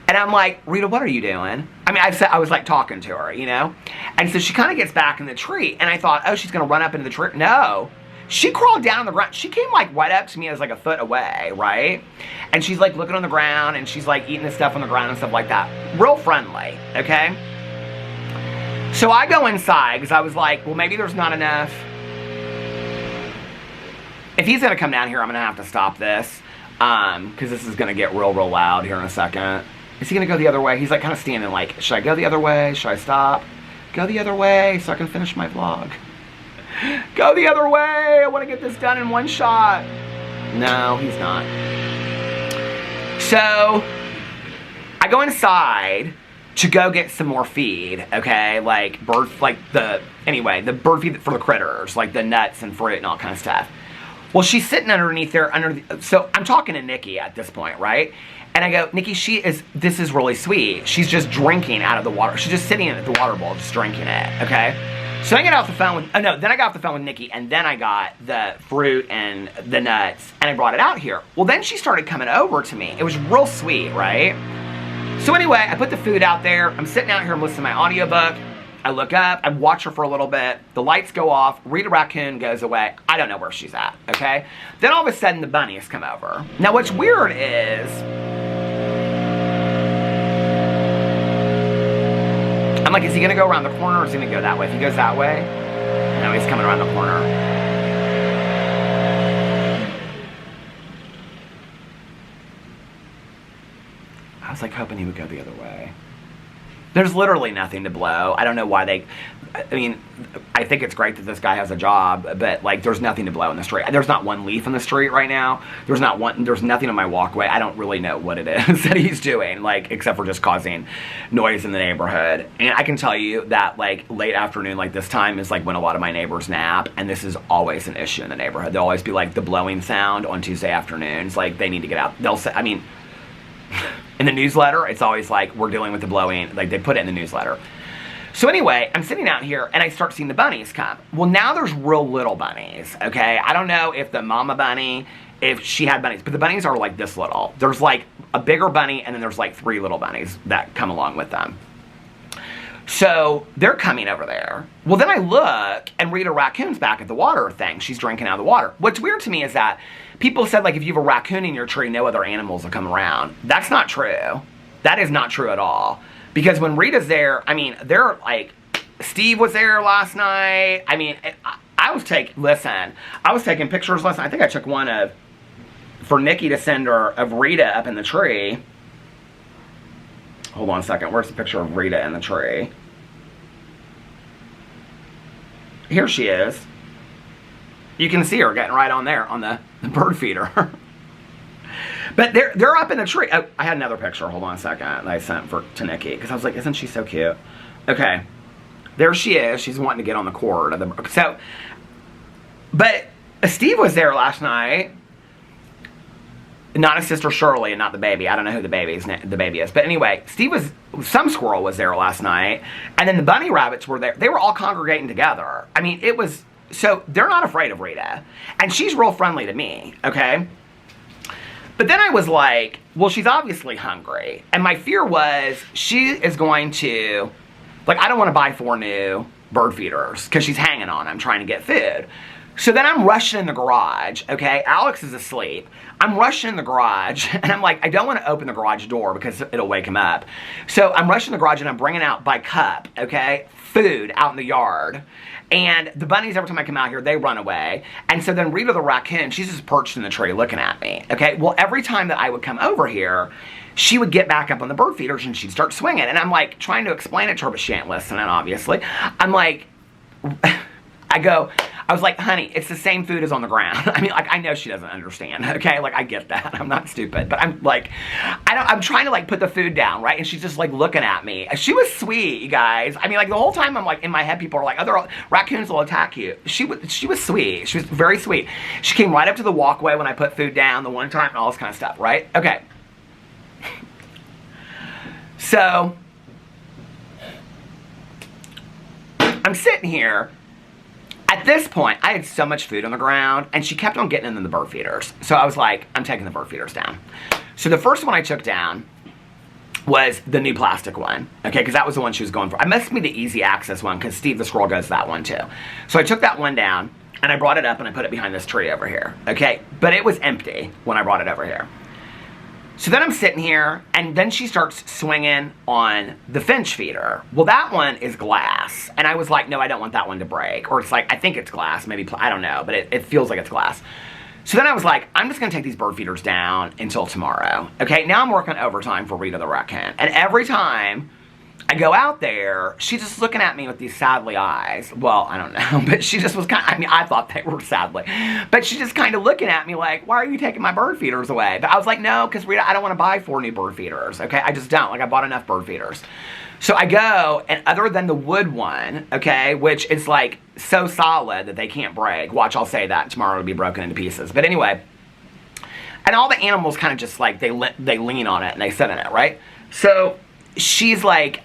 [SPEAKER 1] And I'm like, Rita, what are you doing? I mean, I was like talking to her, you know? And so she kind of gets back in the tree, and I thought, oh, she's gonna run up into the tree. No. She crawled down on the ground. She came like right up to me. I was like a foot away, right? And she's like looking on the ground, and she's like eating the stuff on the ground and stuff like that. Real friendly, okay? So I go inside because I was like, well, maybe there's not enough. If he's gonna come down here, I'm gonna have to stop this because this is gonna get real loud here in a second. Is he gonna go the other way? He's like kind of standing like, should I go the other way? Should I stop? Go the other way so I can finish my vlog. Go the other way! I want to get this done in one shot. No, he's not. So, I go inside to go get some more feed, okay? Like, anyway, the bird feed for the critters, like the nuts and fruit and all kind of stuff. Well, she's sitting underneath there, so I'm talking to Nikki at this point, right? And I go, Nikki, this is really sweet. She's just drinking out of the water. She's just sitting at the water bowl, just drinking it, okay? So I get off the phone with, then I got off the phone with Nikki, and then I got the fruit and the nuts, and I brought it out here. Well, then she started coming over to me. It was real sweet, right? So anyway, I put the food out there. I'm sitting out here, I'm listening to my audiobook. I look up, I watch her for a little bit. The lights go off, Rita Raccoon goes away. I don't know where she's at, okay? Then all of a sudden, the bunnies come over. Now, what's weird is, I'm like, is he gonna go around the corner or is he gonna go that way? If he goes that way, no, he's coming around the corner. was like hoping he would go the other way. There's literally nothing to blow. I don't know why they, I mean, I think it's great that this guy has a job, but like there's nothing to blow in the street. There's not one leaf in the street right now. There's nothing on my walkway. I don't really know what it is that he's doing, like, except for just causing noise in the neighborhood. And I can tell you that like late afternoon, like this time is like when a lot of my neighbors nap, and this is always an issue in the neighborhood. There'll always be like the blowing sound on Tuesday afternoons. Like they need to get out. They'll say, I mean, in the newsletter, it's always like, we're dealing with the blowing, like they put it in the newsletter. So anyway, I'm sitting out here and I start seeing the bunnies come. Well, now there's real little bunnies, okay? I don't know if the mama bunny, if she had bunnies, but the bunnies are like this little. There's like a bigger bunny and then there's like 3 little bunnies that come along with them. So they're coming over there. Well, then I look and Rita Raccoon's back at the water thing. She's drinking out of the water. What's weird to me is that people said, like, if you have a raccoon in your tree, no other animals will come around. That's not true. That is not true at all. Because when Rita's there, I mean, they're like, Steve was there last night. I mean, I was taking pictures last night. I think I took one for Nikki to send her of Rita up in the tree. Hold on a second. Where's the picture of Rita in the tree? Here she is. You can see her getting right on there on the bird feeder. But they're up in the tree. Oh, I had another picture. Hold on a second. That I sent to Nikki because I was like, isn't she so cute? Okay. There she is. She's wanting to get on the cord of the. So, but Steve was there last night. Not his sister Shirley and not the baby. I don't know who the baby is. But anyway, some squirrel was there last night. And then the bunny rabbits were there. They were all congregating together. I mean, it was, so they're not afraid of Rita. And she's real friendly to me, okay? But then I was like, well, she's obviously hungry. And my fear was she is going to, like, I don't want to buy 4 new bird feeders because she's hanging on them trying to get food. So then I'm rushing in the garage, okay? Alex is asleep. I'm rushing in the garage, and I'm like, I don't want to open the garage door because it'll wake him up. So I'm rushing the garage, and I'm bringing out by cup, okay, food out in the yard. And the bunnies, every time I come out here, they run away. And so then Rita the raccoon, she's just perched in the tree looking at me, okay? Well, every time that I would come over here, she would get back up on the bird feeders, and she'd start swinging. And I'm like, trying to explain it to her, but she ain't listening, obviously. I'm like... I was like, honey, it's the same food as on the ground. I mean, like, I know she doesn't understand, okay? Like, I get that. I'm not stupid. But I'm like, I'm trying to, like, put the food down, right? And she's just, like, looking at me. She was sweet, you guys. I mean, like, the whole time I'm, like, in my head, people are like, other raccoons will attack you. She was sweet. She was very sweet. She came right up to the walkway when I put food down the one time and all this kind of stuff, right? Okay. So, I'm sitting here. At this point, I had so much food on the ground, and she kept on getting into the bird feeders. So I was like, I'm taking the bird feeders down. So the first one I took down was the new plastic one, okay, because that was the one she was going for. I must be the easy access one, because Steve the squirrel goes to that one too. So I took that one down, and I brought it up, and I put it behind this tree over here, okay? But it was empty when I brought it over here. So then I'm sitting here, and then she starts swinging on the finch feeder. Well, that one is glass. And I was like, no, I don't want that one to break. Or it's like, I think it's glass, maybe, I don't know, but it feels like it's glass. So then I was like, I'm just going to take these bird feeders down until tomorrow. Okay, now I'm working overtime for Rita the raccoon. And every time I go out there, she's just looking at me with these sadly eyes. Well, I don't know, but she just was kind of, I mean, I thought they were sadly. But she's just kind of looking at me like, why are you taking my bird feeders away? But I was like, no, because Rita, I don't want to buy 4 new bird feeders, okay? I just don't. Like, I bought enough bird feeders. So I go, and other than the wood one, okay, which is like so solid that they can't break. Watch, I'll say that. Tomorrow it'll be broken into pieces. But anyway, and all the animals kind of just like, they lean on it and they sit in it, right? So she's like,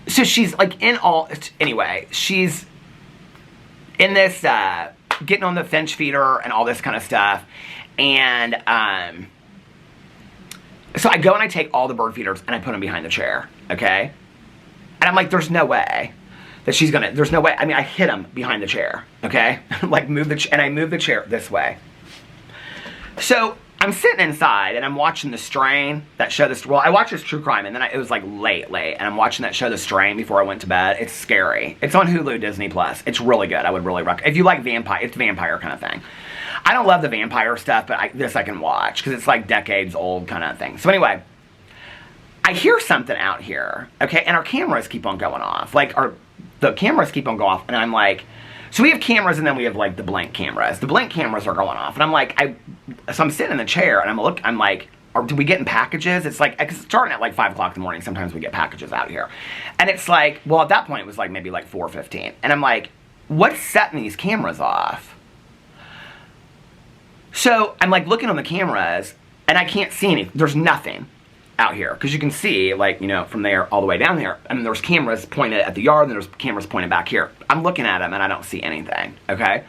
[SPEAKER 1] so she's like anyway, she's in this, getting on the finch feeder and all this kind of stuff. And, so I go and I take all the bird feeders and I put them behind the chair, okay? And I'm like, there's no way that she's gonna, there's no way. I mean, I hit them behind the chair, okay? Like and I move the chair this way. So I'm sitting inside and I'm watching The Strain, that show, well, I watched this true crime and then it was like late, and I'm watching that show The Strain before I went to bed. It's scary. It's on Hulu, Disney Plus. It's really good. I would really recommend. If you like vampire, it's vampire kind of thing. I don't love the vampire stuff, but this I can watch because it's like decades old kind of thing. So anyway, I hear something out here, okay, and our cameras keep on going off. Like, the cameras keep on going off, and I'm like, so we have cameras, and then we have, like, the blink cameras. The blink cameras are going off, and I'm like, so I'm sitting in the chair, and I'm like, do we get in packages? It's like, because it's starting at, like, 5 o'clock in the morning. Sometimes we get packages out here. And it's like, well, at that point, it was, like, maybe, like, 4:15. And I'm like, what's setting these cameras off? So I'm, like, looking on the cameras, and I can't see anything. There's nothing out here, because you can see, like, you know, from there all the way down here, and there's cameras pointed at the yard, and there's cameras pointed back here. I'm looking at them, and I don't see anything, okay?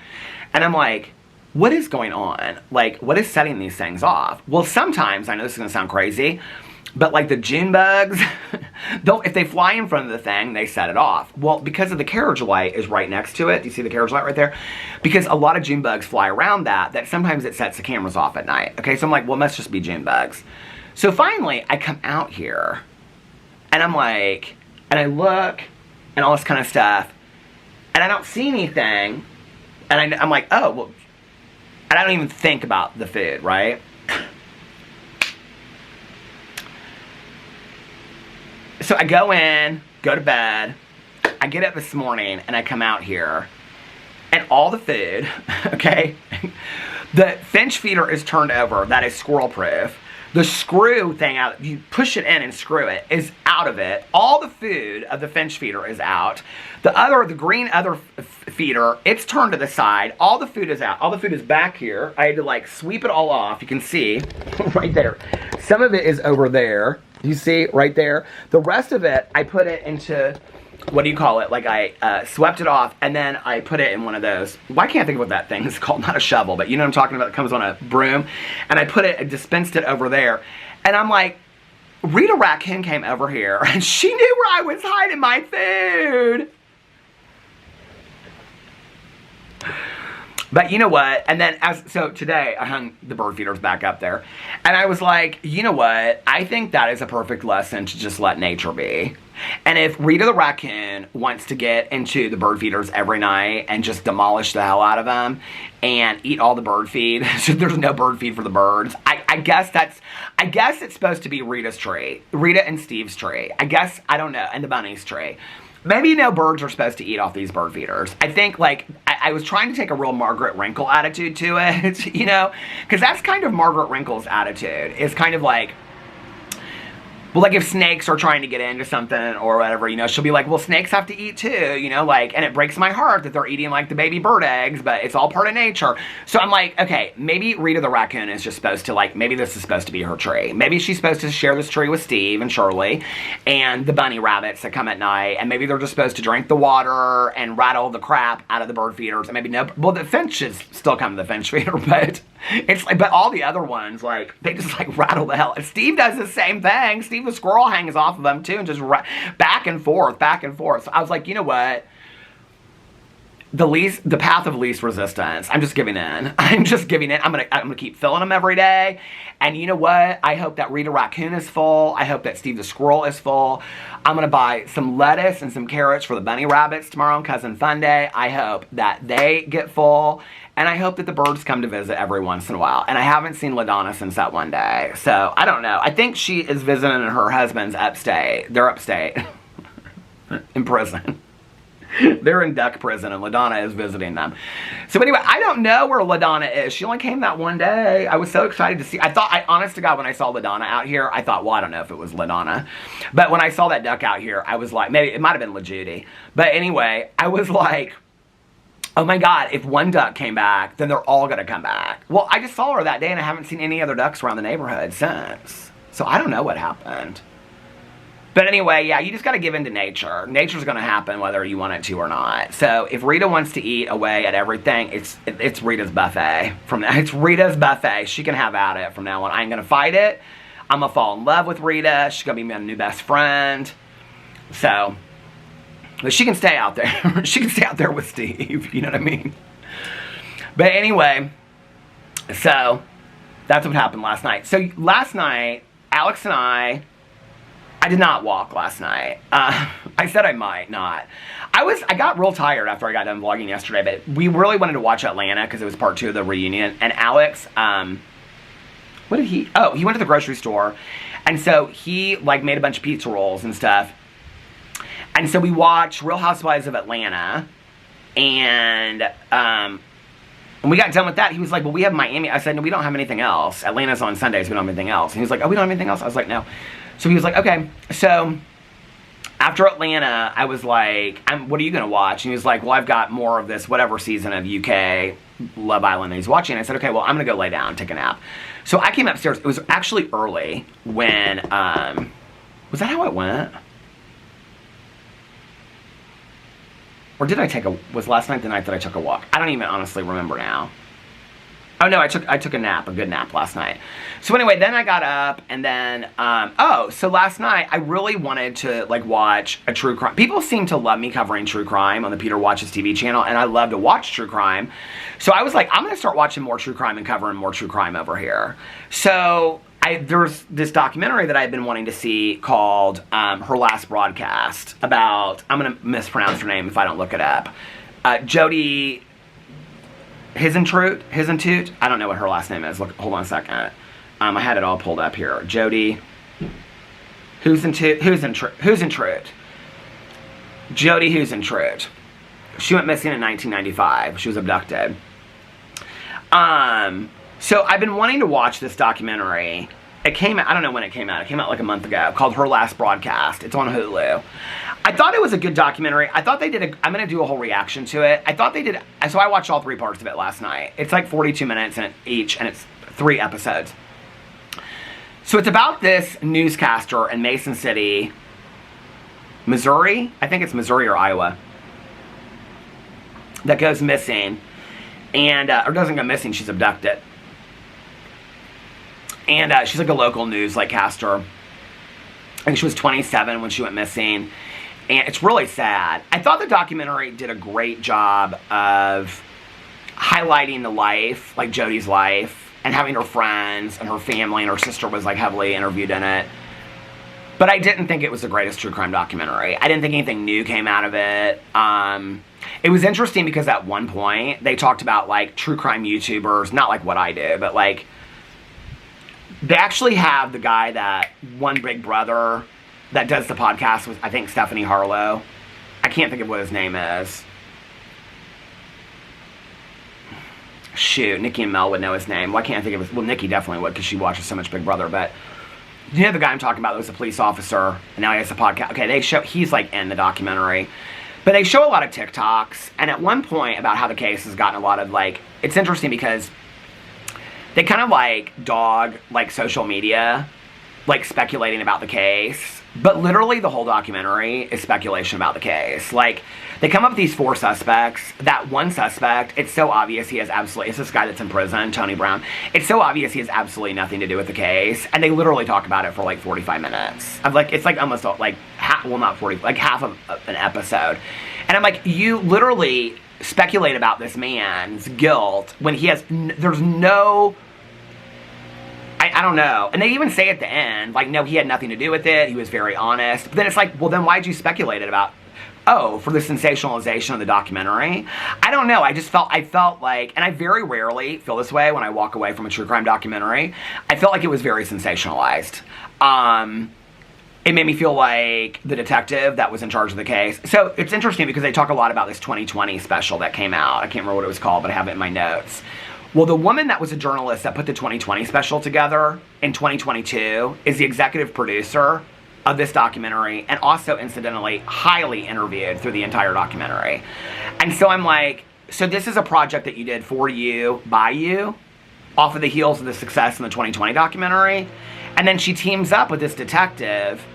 [SPEAKER 1] And I'm like, what is going on? Like, what is setting these things off? Well, sometimes, I know this is going to sound crazy, but, like, the June bugs, if they fly in front of the thing, they set it off. Well, because of the carriage light is right next to it. Do you see the carriage light right there? Because a lot of June bugs fly around that sometimes it sets the cameras off at night, okay? So I'm like, well, it must just be June bugs. So finally, I come out here, and I'm like, and I look, and all this kind of stuff, and I don't see anything, and I'm like, oh, well, and I don't even think about the food, right? So I go in, go to bed, I get up this morning, and I come out here, and all the food, okay, the Finch feeder is turned over, that is squirrel proof. The screw thing out, you push it in and screw it, is out of it. All the food of the Finch feeder is out. The green other feeder, it's turned to the side. All the food is out. All the food is back here. I had to like sweep it all off. You can see right there. Some of it is over there. You see right there. The rest of it, I put it into, what do you call it? Like I swept it off, and then I put it in one of those. Well, I can't think of what that thing is called. Not a shovel, but you know what I'm talking about. It comes on a broom. And I put it, I dispensed it over there. And I'm like, Rita Raccoon came over here, and she knew where I was hiding my food. But you know what? And then, so today, I hung the bird feeders back up there. And I was like, you know what? I think that is a perfect lesson to just let nature be. And if Rita the Raccoon wants to get into the bird feeders every night and just demolish the hell out of them and eat all the bird feed, so there's no bird feed for the birds, I guess it's supposed to be Rita's tree. Rita and Steve's tree. I don't know, and the bunny's tree. Maybe no birds are supposed to eat off these bird feeders. I think, like, I was trying to take a real Margaret Wrinkle attitude to it, you know? Because that's kind of Margaret Wrinkle's attitude. It's kind of like, well, like if snakes are trying to get into something or whatever, you know, she'll be like, well, snakes have to eat too, you know, like, and it breaks my heart that they're eating like the baby bird eggs, but it's all part of nature. So I'm like, okay, maybe Rita the Raccoon is just supposed to, like, maybe this is supposed to be her tree. Maybe she's supposed to share this tree with Steve and Shirley and the bunny rabbits that come at night, and maybe they're just supposed to drink the water and rattle the crap out of the bird feeders, and maybe no, well, the finches still come to the finch feeder, but it's like, but all the other ones, like, they just like rattle the hell. And Steve does the same thing. Steve the squirrel hangs off of them too and just back and forth, back and forth. So I was like, you know what? The path of least resistance. I'm just giving in. I'm just giving in. I'm gonna keep filling them every day. And you know what? I hope that Rita Raccoon is full. I hope that Steve the squirrel is full. I'm gonna buy some lettuce and some carrots for the bunny rabbits tomorrow on Cousin Fun Day. I hope that they get full. And I hope that the birds come to visit every once in a while. And I haven't seen LaDonna since that one day. So, I don't know. I think she is visiting her husband's upstate. They're upstate. In prison. They're in duck prison, and LaDonna is visiting them. So anyway, I don't know where LaDonna is. She only came that one day. I was so excited to see. Honest to God, when I saw LaDonna out here, I thought, well, I don't know if it was LaDonna. But when I saw that duck out here, I was like, maybe it might have been LaJudy. But anyway, I was like, oh my God, if one duck came back, then they're all going to come back. Well, I just saw her that day, and I haven't seen any other ducks around the neighborhood since. So I don't know what happened. But anyway, yeah, you just got to give in to nature. Nature's going to happen whether you want it to or not. So if Rita wants to eat away at everything, it's Rita's buffet. It's Rita's buffet. She can have at it from now on. I ain't going to fight it. I'm going to fall in love with Rita. She's going to be my new best friend. So, but she can stay out there. She can stay out there with Steve. You know what I mean? But anyway, so that's what happened last night. So last night, Alex and I I did not walk last night. I said I might not. I got real tired after I got done vlogging yesterday, but we really wanted to watch Atlanta because it was part 2 of the reunion. And Alex, what did he, oh, he went to the grocery store. And so he like made a bunch of pizza rolls and stuff. And so we watched Real Housewives of Atlanta. And when we got done with that, he was like, well, we have Miami. I said, no, we don't have anything else. Atlanta's on Sundays, we don't have anything else. And he was like, oh, we don't have anything else? I was like, no. So he was like, okay. So after Atlanta, I was like, what are you going to watch? And he was like, well, I've got more of this whatever season of UK Love Island that he's watching. I said, okay, well, I'm going to go lay down, take a nap. So I came upstairs. It was actually early when, was that how it went? Or did I was last night the night that I took a walk? I don't even honestly remember now. Oh no, I took a nap, a good nap last night. So anyway, then I got up and then, so last night I really wanted to like watch a true crime. People seem to love me covering true crime on the Peter Watches TV channel, and I love to watch true crime. So I was like, I'm gonna start watching more true crime and covering more true crime over here. So there's this documentary that I've been wanting to see called Her Last Broadcast about, I'm gonna mispronounce her name if I don't look it up. Jody Hisentoot? I don't know what her last name is. Look, hold on a second. I had it all pulled up here. Jody Hisentoot. Jody Hisentoot. She went missing in 1995. She was abducted. So I've been wanting to watch this documentary. It came out, I don't know when it came out. It came out like a month ago, called Her Last Broadcast. It's on Hulu. I thought it was a good documentary. I thought they did I'm going to do a whole reaction to it. I thought they did, so I watched all 3 parts of it last night. It's like 42 minutes each, and it's 3 episodes. So it's about this newscaster in Mason City, Missouri. I think it's Missouri or Iowa. That goes missing. And, or doesn't go missing, she's abducted. And she's like a local news like caster. I think she was 27 when she went missing. And it's really sad. I thought the documentary did a great job of highlighting the life, like Jody's life, and having her friends and her family, and her sister was like heavily interviewed in it. But I didn't think it was the greatest true crime documentary. I didn't think anything new came out of it. It was interesting because at one point they talked about like true crime YouTubers, not like what I do, but like they actually have the guy that won Big Brother that does the podcast with, I think, Stephanie Harlow. I can't think of what his name is. Shoot, Nikki and Mel would know his name. Well, I can't think of his, well, Nikki definitely would because she watches so much Big Brother, but you know the guy I'm talking about that was a police officer, and now he has a podcast. Okay, he's like in the documentary. But they show a lot of TikToks, and at one point about how the case has gotten a lot of like, it's interesting because they kind of like dog like social media, like speculating about the case. But literally the whole documentary is speculation about the case. Like, they come up with these 4 suspects. That one suspect, it's so obvious he has absolutely, it's this guy that's in prison, Tony Brown. It's so obvious he has absolutely nothing to do with the case. And they literally talk about it for like 45 minutes. I'm like, it's like almost like, well not 40, like half of an episode. And I'm like, you literally speculate about this man's guilt when he has, there's no, I don't know. And they even say at the end, like, no, he had nothing to do with it. He was very honest. But then it's like, well, then why'd you speculate about, for the sensationalization of the documentary? I don't know. I felt like, and I very rarely feel this way when I walk away from a true crime documentary. I felt like it was very sensationalized. It made me feel like the detective that was in charge of the case. So it's interesting because they talk a lot about this 2020 special that came out. I can't remember what it was called, but I have it in my notes. Well, the woman that was a journalist that put the 2020 special together in 2022 is the executive producer of this documentary, and also, incidentally, highly interviewed through the entire documentary. And so I'm like, so this is a project that you did for you, by you, off of the heels of the success in the 2020 documentary. And then she teams up with this detective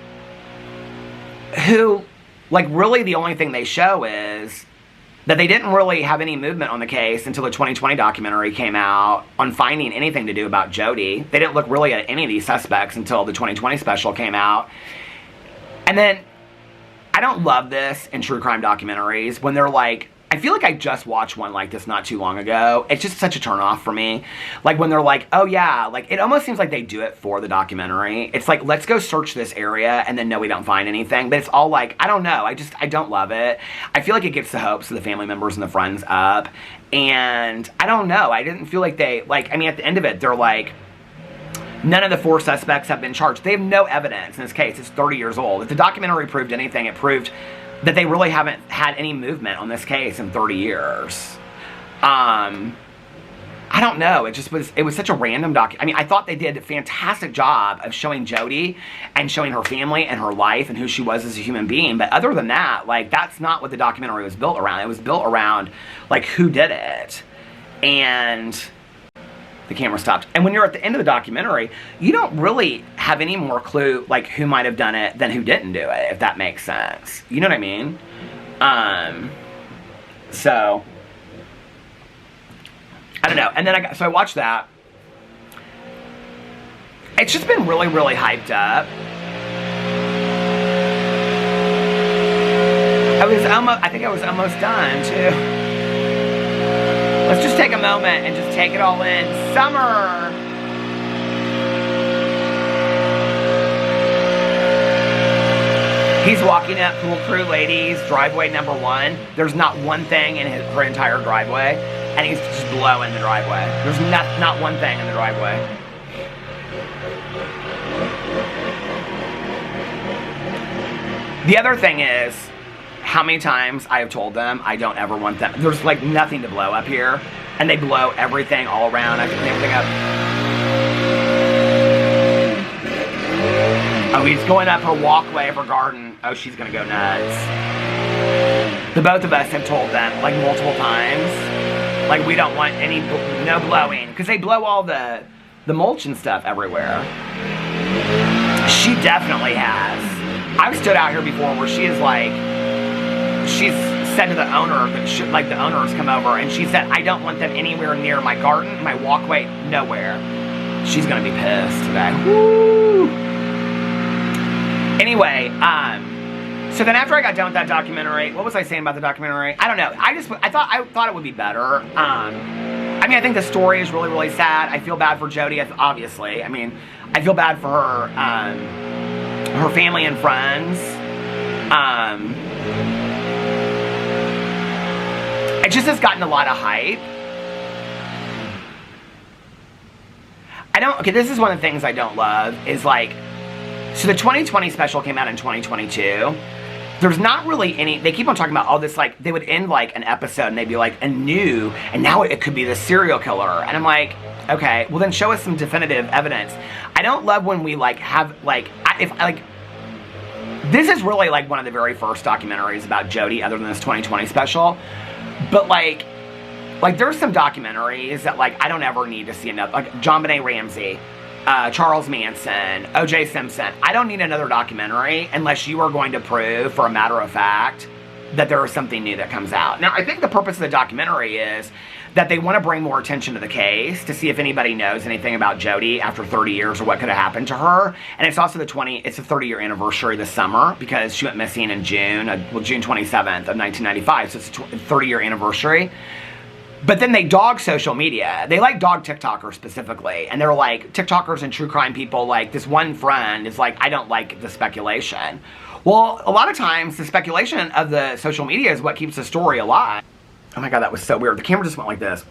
[SPEAKER 1] who, like, really the only thing they show is that they didn't really have any movement on the case until the 2020 documentary came out on finding anything to do about Jody. They didn't look really at any of these suspects until the 2020 special came out. And then, I don't love this in true crime documentaries when they're like, I feel like I just watched one like this not too long ago. It's just such a turnoff for me. Like when they're like, oh yeah, like it almost seems like they do it for the documentary. It's like, let's go search this area and then no, we don't find anything. But it's all like, I don't know. I don't love it. I feel like it gets the hopes of the family members and the friends up. And I don't know. I didn't feel like they, like, I mean, at the end of it, they're like, none of the 4 suspects have been charged. They have no evidence in this case. It's 30 years old. If the documentary proved anything, it proved that they really haven't had any movement on this case in 30 years. I don't know. It was such a random I mean, I thought they did a fantastic job of showing Jodi and showing her family and her life and who she was as a human being. But other than that, like, that's not what the documentary was built around. It was built around, like, who did it. And the camera stopped. And when you're at the end of the documentary, you don't really have any more clue, like, who might have done it than who didn't do it, if that makes sense. You know what I mean? So, I don't know. And then I watched that. It's just been really, really hyped up. I think I was almost done, too. Let's just take a moment and just take it all in. Summer! He's walking up Pool Crew Ladies, driveway number 1. There's not one thing in her entire driveway, and he's just blowing the driveway. There's not one thing in the driveway. The other thing is, how many times I have told them I don't ever want them. There's like nothing to blow up here, and they blow everything all around. I have to clean everything up. Oh, he's going up her walkway of her garden. Oh, she's gonna go nuts. The both of us have told them like multiple times, like we don't want no blowing, because they blow all the mulch and stuff everywhere. She definitely has. I've stood out here before where she is like, she's said to the owner that like the owners come over, and she said, I don't want them anywhere near my garden, my walkway, nowhere. She's gonna be pissed today. Woo! Anyway, so then after I got done with that documentary, what was I saying about the documentary? I don't know. I thought it would be better. I mean, I think the story is really, really sad. I feel bad for Jodi, obviously. I mean, I feel bad for her, her family and friends. It just has gotten a lot of hype. Okay, this is one of the things I don't love, is like, so the 2020 special came out in 2022. There's not really any, they keep on talking about all this, like, they would end like an episode and they'd be like, and now it could be the serial killer. And I'm like, okay, well then show us some definitive evidence. I don't love when we like have, like, this is really like one of the very first documentaries about Jodi other than this 2020 special. But like there's some documentaries that like I don't ever need to see enough, like JonBenet Ramsey, Charles Manson, O.J. Simpson. I don't need another documentary unless you are going to prove for a matter of fact that there is something new that comes out. Now, I think the purpose of the documentary is that they want to bring more attention to the case to see if anybody knows anything about Jodi after 30 years or what could have happened to her. And it's also it's the 30-year anniversary this summer because she went missing in June 27th of 1995. So it's a 30-year anniversary. But then they dog social media. They like dog TikTokers specifically. And they're like, TikTokers and true crime people, like this one friend is like, I don't like the speculation. Well, a lot of times the speculation of the social media is what keeps the story alive. Oh my God, that was so weird. The camera just went like this.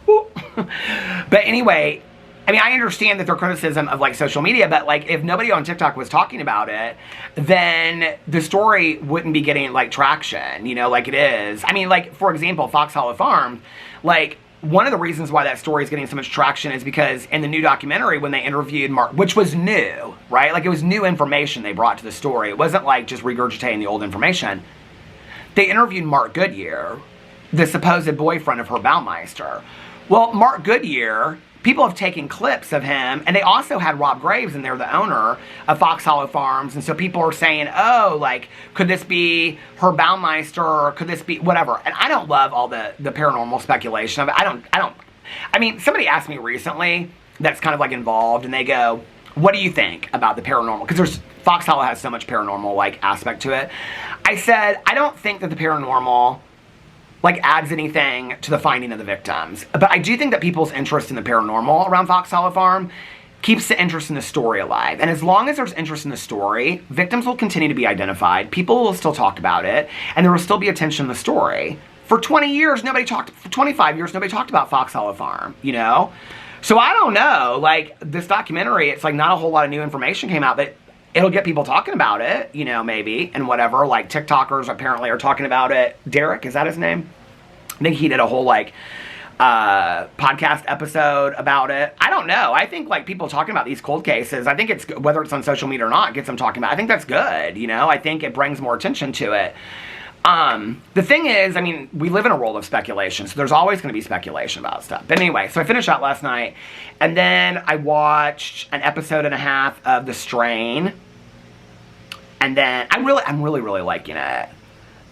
[SPEAKER 1] But anyway, I mean, I understand that their criticism of like social media, but like if nobody on TikTok was talking about it, then the story wouldn't be getting like traction, you know, like it is. I mean, like for example, Fox Hollow Farm, like one of the reasons why that story is getting so much traction is because in the new documentary when they interviewed Mark, which was new, right? Like it was new information they brought to the story. It wasn't like just regurgitating the old information. They interviewed Mark Goodyear, the supposed boyfriend of her Baumeister. Well, Mark Goodyear, people have taken clips of him, and they also had Rob Graves in there, the owner of Fox Hollow Farms, and so people are saying, oh, like, could this be her Baumeister, or could this be whatever? And I don't love all the paranormal speculation of it. I mean, somebody asked me recently that's kind of like involved, and they go, what do you think about the paranormal? Because Fox Hollow has so much paranormal, like, aspect to it. I said, I don't think that the paranormal, like adds anything to the finding of the victims. But I do think that people's interest in the paranormal around Fox Hollow Farm keeps the interest in the story alive. And as long as there's interest in the story, victims will continue to be identified, people will still talk about it, and there will still be attention to the story. For 20 years, for 25 years, nobody talked about Fox Hollow Farm, you know? So I don't know, like, this documentary, it's like not a whole lot of new information came out, but it'll get people talking about it, you know, maybe, and whatever. Like, TikTokers apparently are talking about it. Derek, is that his name? I think he did a whole, like, podcast episode about it. I don't know. I think, like, people talking about these cold cases, I think it's, whether it's on social media or not, gets them talking about it. I think that's good, you know? I think it brings more attention to it. The thing is, I mean, we live in a world of speculation, so there's always going to be speculation about stuff. But anyway, so I finished that last night, and then I watched an episode and a half of The Strain, and then I'm really liking it.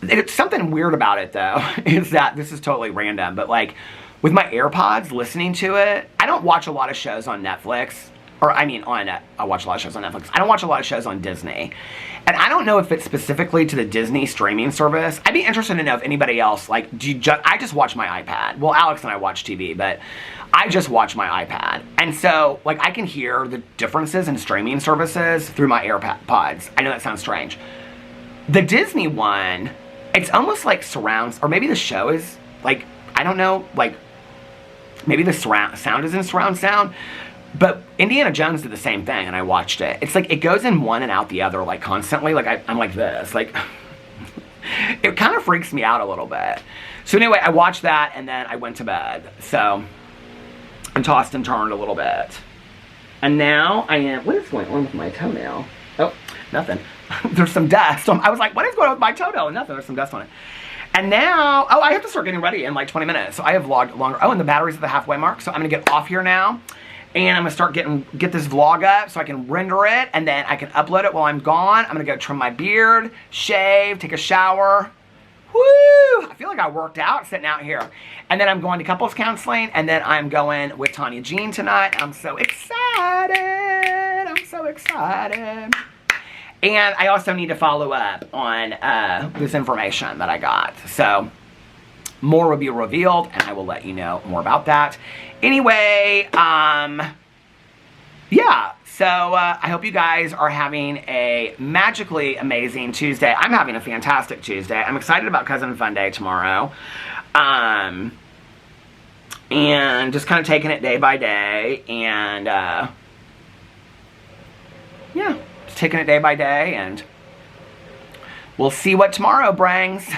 [SPEAKER 1] It's something weird about it, though, is that, this is totally random, but like, with my AirPods, listening to it, I don't watch a lot of shows on Netflix. Or, I mean, I watch a lot of shows on Netflix. I don't watch a lot of shows on Disney. And I don't know if it's specifically to the Disney streaming service. I'd be interested to know if anybody else, like, I just watch my iPad. Well, Alex and I watch TV, but I just watch my iPad. And so, like, I can hear the differences in streaming services through my AirPods. I know that sounds strange. The Disney one, it's almost like surrounds, or maybe the show is, like, I don't know, like, maybe the sound is in surround sound. But Indiana Jones did the same thing, and I watched it. It's like, it goes in one and out the other, like, constantly. Like, I'm like this. Like, it kind of freaks me out a little bit. So anyway, I watched that, and then I went to bed. So, I'm tossed and turned a little bit. And now I am, what is going on with my toenail? Oh, nothing. There's some dust. I was like, what is going on with my toenail? And nothing, there's some dust on it. And now, oh, I have to start getting ready in like 20 minutes. So I have vlogged longer. Oh, and the battery's at the halfway mark. So I'm going to get off here now. And I'm going to start get this vlog up so I can render it, and then I can upload it while I'm gone. I'm going to go trim my beard, shave, take a shower. Woo! I feel like I worked out sitting out here. And then I'm going to couples counseling, and then I'm going with Tanya Jean tonight. I'm so excited. I'm so excited. And I also need to follow up on this information that I got. So more will be revealed, and I will let you know more about that. Anyway, yeah, so I hope you guys are having a magically amazing Tuesday. I'm having a fantastic Tuesday. I'm excited about Cousin Fun Day tomorrow. And just kind of taking it day by day, and yeah, just taking it day by day, and we'll see what tomorrow brings.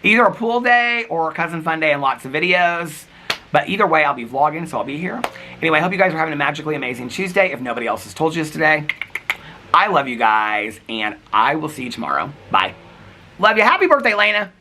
[SPEAKER 1] Either a pool day or a Cousin Fun Day and lots of videos. But either way, I'll be vlogging, so I'll be here. Anyway, I hope you guys are having a magically amazing Tuesday. If nobody else has told you this today, I love you guys, and I will see you tomorrow. Bye. Love you. Happy birthday, Lena.